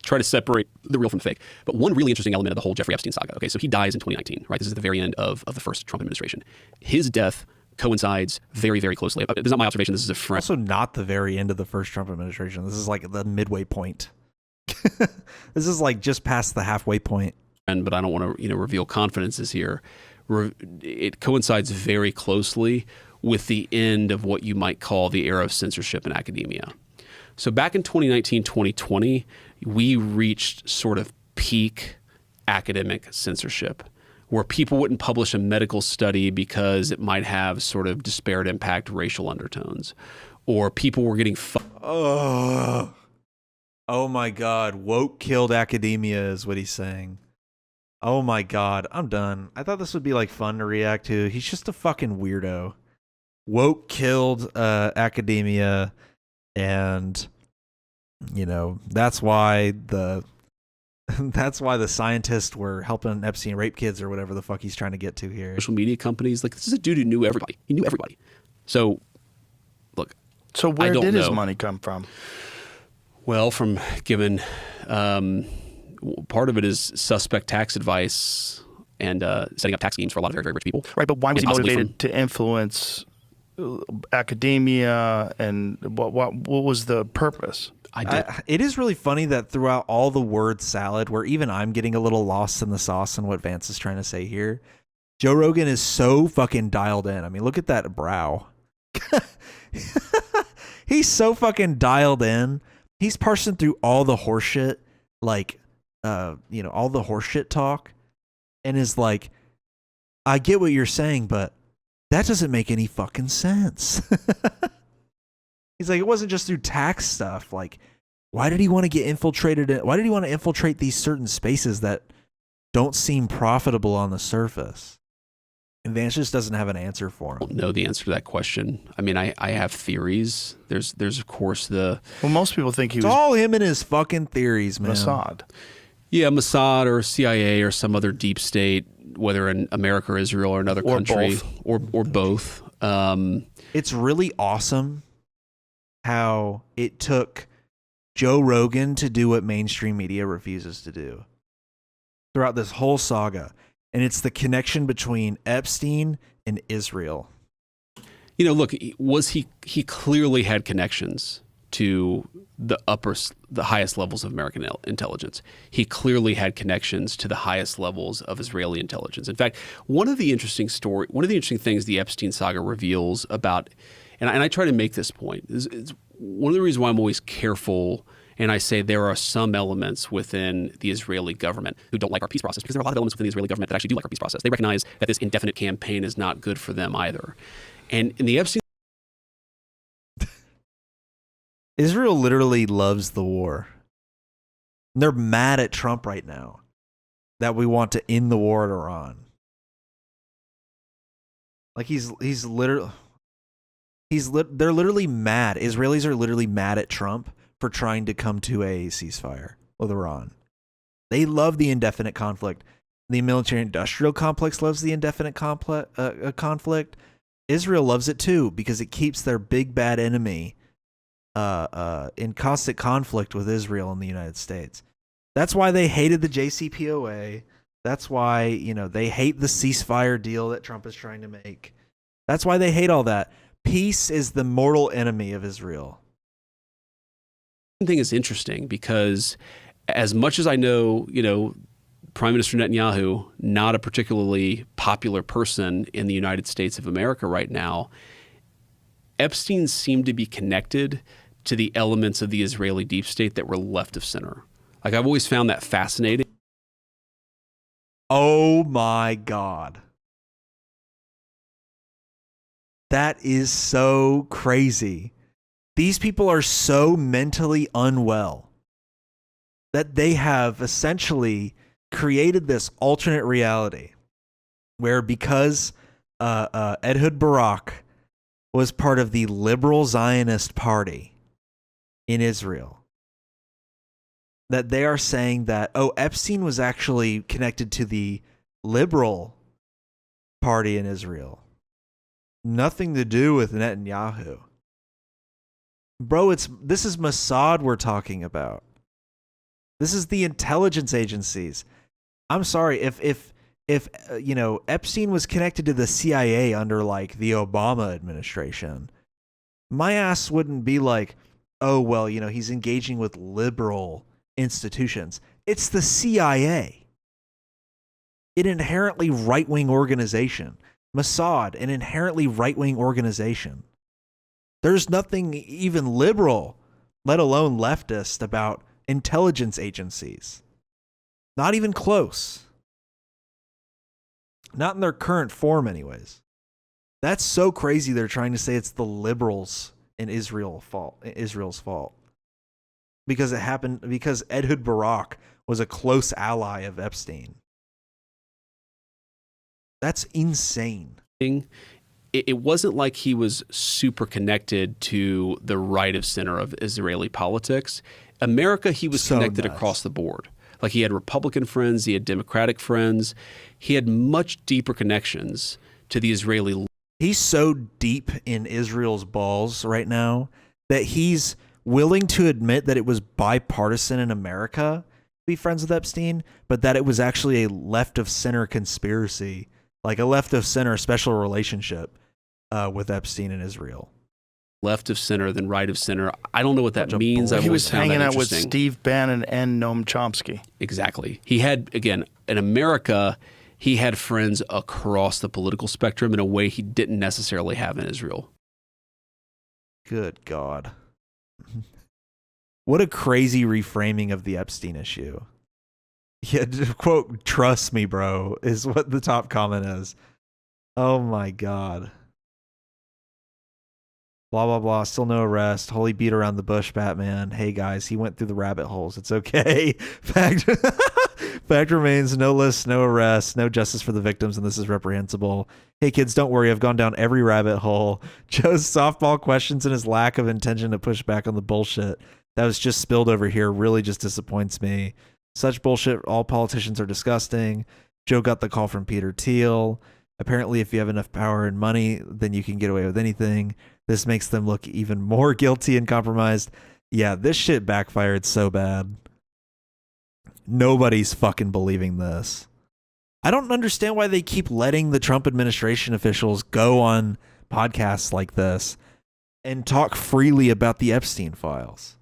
Try to separate the real from the fake. But one really interesting element of the whole Jeffrey Epstein saga. Okay, so he dies in 2019, right? This is the very end of the first Trump administration. His death coincides very, very closely. This is not my observation. This is a friend. Also not the very end of the first Trump administration. This is the midway point. This is just past the halfway point. But I don't want to reveal confidences here. It coincides very closely with the end of what you might call the era of censorship in academia. So back in 2019, 2020, we reached sort of peak academic censorship, where people wouldn't publish a medical study because it might have sort of disparate impact racial undertones, or people were getting Oh my God. Woke killed academia is what he's saying. Oh my God. I'm done. I thought this would be fun to react to. He's just a fucking weirdo. Woke killed academia, and that's why the scientists were helping Epstein rape kids or whatever the fuck he's trying to get to here. Social media companies, this is a dude who knew everybody. He knew everybody. So, look, So where don't did his know. money come from? Well, from giving part of it is suspect tax advice and setting up tax schemes for a lot of very, very rich people. Right, but why was he Possibly motivated to influence academia, and what was the purpose? It is really funny that throughout all the word salad, where even I'm getting a little lost in the sauce and what Vance is trying to say here, Joe Rogan is so fucking dialed in. I mean, look at that brow. He's so fucking dialed in. He's parsing through all the horseshit, like, all the horseshit talk, and is like, I get what you're saying, but that doesn't make any fucking sense. He's like, it wasn't just through tax stuff. Like, why did he want to get infiltrated? Why did he want to infiltrate these certain spaces that don't seem profitable on the surface? And Vance just doesn't have an answer for him. I don't know the answer to that question. I mean, I have theories. There's of course Well, most people think he It's was all him and his fucking theories, man. Mossad. Yeah, Mossad or CIA or some other deep state, whether in America or Israel or another country, or both. It's really awesome how it took Joe Rogan to do what mainstream media refuses to do throughout this whole saga. And it's the connection between Epstein and Israel. Look, he clearly had connections to the highest levels of American intelligence. He clearly had connections to the highest levels of Israeli intelligence. In fact, one of the interesting things the Epstein saga reveals about, and I try to make this point, is one of the reasons why I'm always careful, and I say there are some elements within the Israeli government who don't like our peace process, because there are a lot of elements within the Israeli government that actually do like our peace process. They recognize that this indefinite campaign is not good for them either. And in the Epstein Israel literally loves the war. They're mad at Trump right now that we want to end the war at Iran. Like they're literally mad. Israelis are literally mad at Trump for trying to come to a ceasefire with Iran. They love the indefinite conflict. The military-industrial complex loves the indefinite conflict. Israel loves it too because it keeps their big bad enemy in constant conflict with Israel and the United States. That's why they hated the JCPOA. That's why, they hate the ceasefire deal that Trump is trying to make. That's why they hate all that. Peace is the mortal enemy of Israel. thing is interesting because as much as I know, Prime Minister Netanyahu, not a particularly popular person in the United States of America right now, Epstein seemed to be connected to the elements of the Israeli deep state that were left of center. Like, I've always found that fascinating. Oh my God. That is so crazy. These people are so mentally unwell that they have essentially created this alternate reality where, because Ehud Barak was part of the liberal Zionist party in Israel, that they are saying that, Epstein was actually connected to the liberal party in Israel. Nothing to do with Netanyahu. Bro, this is Mossad we're talking about. This is the intelligence agencies. I'm sorry, if Epstein was connected to the CIA under like the Obama administration, my ass wouldn't be like, he's engaging with liberal institutions. It's the CIA, an inherently right-wing organization. Mossad, an inherently right-wing organization. There's nothing even liberal, let alone leftist, about intelligence agencies. Not even close. Not in their current form, anyways. That's so crazy they're trying to say it's the liberals in Israel's fault. Because it happened, because Ehud Barak was a close ally of Epstein. That's insane. It wasn't like he was super connected to the right of center of Israeli politics. America, he was connected across the board. Like, he had Republican friends, he had Democratic friends. He had much deeper connections to the Israeli He's so deep in Israel's balls right now that he's willing to admit that it was bipartisan in America to be friends with Epstein, but that it was actually a left of center conspiracy, like a left of center special relationship with Epstein and Israel. Left of center, then right of center. I don't know what that means. He was hanging out with Steve Bannon and Noam Chomsky. Exactly. He had, again, in America, he had friends across the political spectrum in a way he didn't necessarily have in Israel. Good God. What a crazy reframing of the Epstein issue. Yeah, quote, "Trust me, bro," is what the top comment is. Oh my God. Blah, blah, blah. Still no arrest. Holy beat around the bush, Batman. Hey, guys, he went through the rabbit holes. It's okay. Fact remains, no list, no arrest, no justice for the victims, and this is reprehensible. Hey, kids, don't worry. I've gone down every rabbit hole. Joe's softball questions and his lack of intention to push back on the bullshit that was just spilled over here really just disappoints me. Such bullshit. All politicians are disgusting. Joe got the call from Peter Thiel. Apparently, if you have enough power and money, then you can get away with anything. This makes them look even more guilty and compromised. Yeah, this shit backfired so bad. Nobody's fucking believing this. I don't understand why they keep letting the Trump administration officials go on podcasts like this and talk freely about the Epstein files.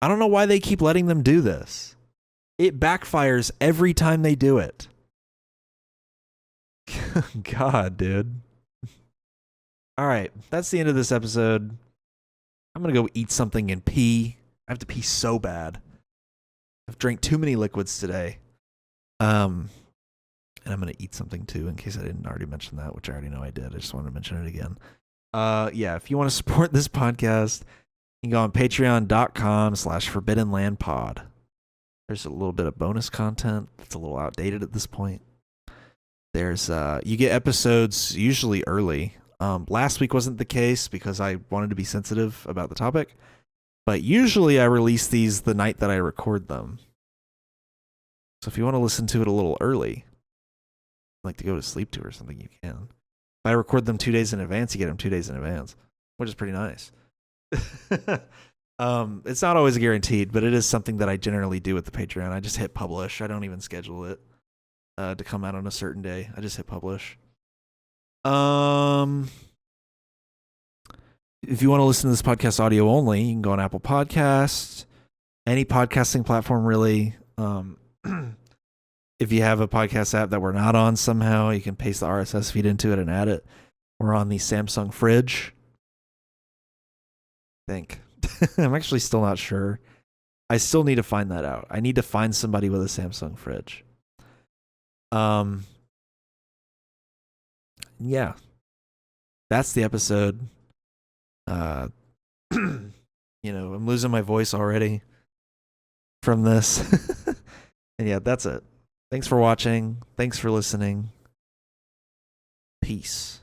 I don't know why they keep letting them do this. It backfires every time they do it. God, dude. All right, that's the end of this episode. I'm going to go eat something and pee. I have to pee so bad. I've drank too many liquids today. And I'm going to eat something too, in case I didn't already mention that, which I already know I did. I just wanted to mention it again. Yeah, if you want to support this podcast, you can go on patreon.com/forbiddenlandpod. There's a little bit of bonus content. It's a little outdated at this point. There's you get episodes usually early. Last week wasn't the case because I wanted to be sensitive about the topic, but usually I release these the night that I record them. So if you want to listen to it a little early, like to go to sleep to or something, you can. If I record them 2 days in advance, you get them 2 days in advance, which is pretty nice. It's not always guaranteed, but it is something that I generally do with the Patreon. I just hit publish. I don't even schedule it to come out on a certain day. I just hit publish. If you want to listen to this podcast audio only, you can go on Apple Podcasts, any podcasting platform really. If you have a podcast app that we're not on somehow, you can paste the RSS feed into it and add it. We're on the Samsung Fridge, I think. I'm actually still not sure. I still need to find that out. I need to find somebody with a Samsung Fridge. Yeah, that's the episode. I'm losing my voice already from this. And yeah, that's it. Thanks for watching. Thanks for listening. Peace.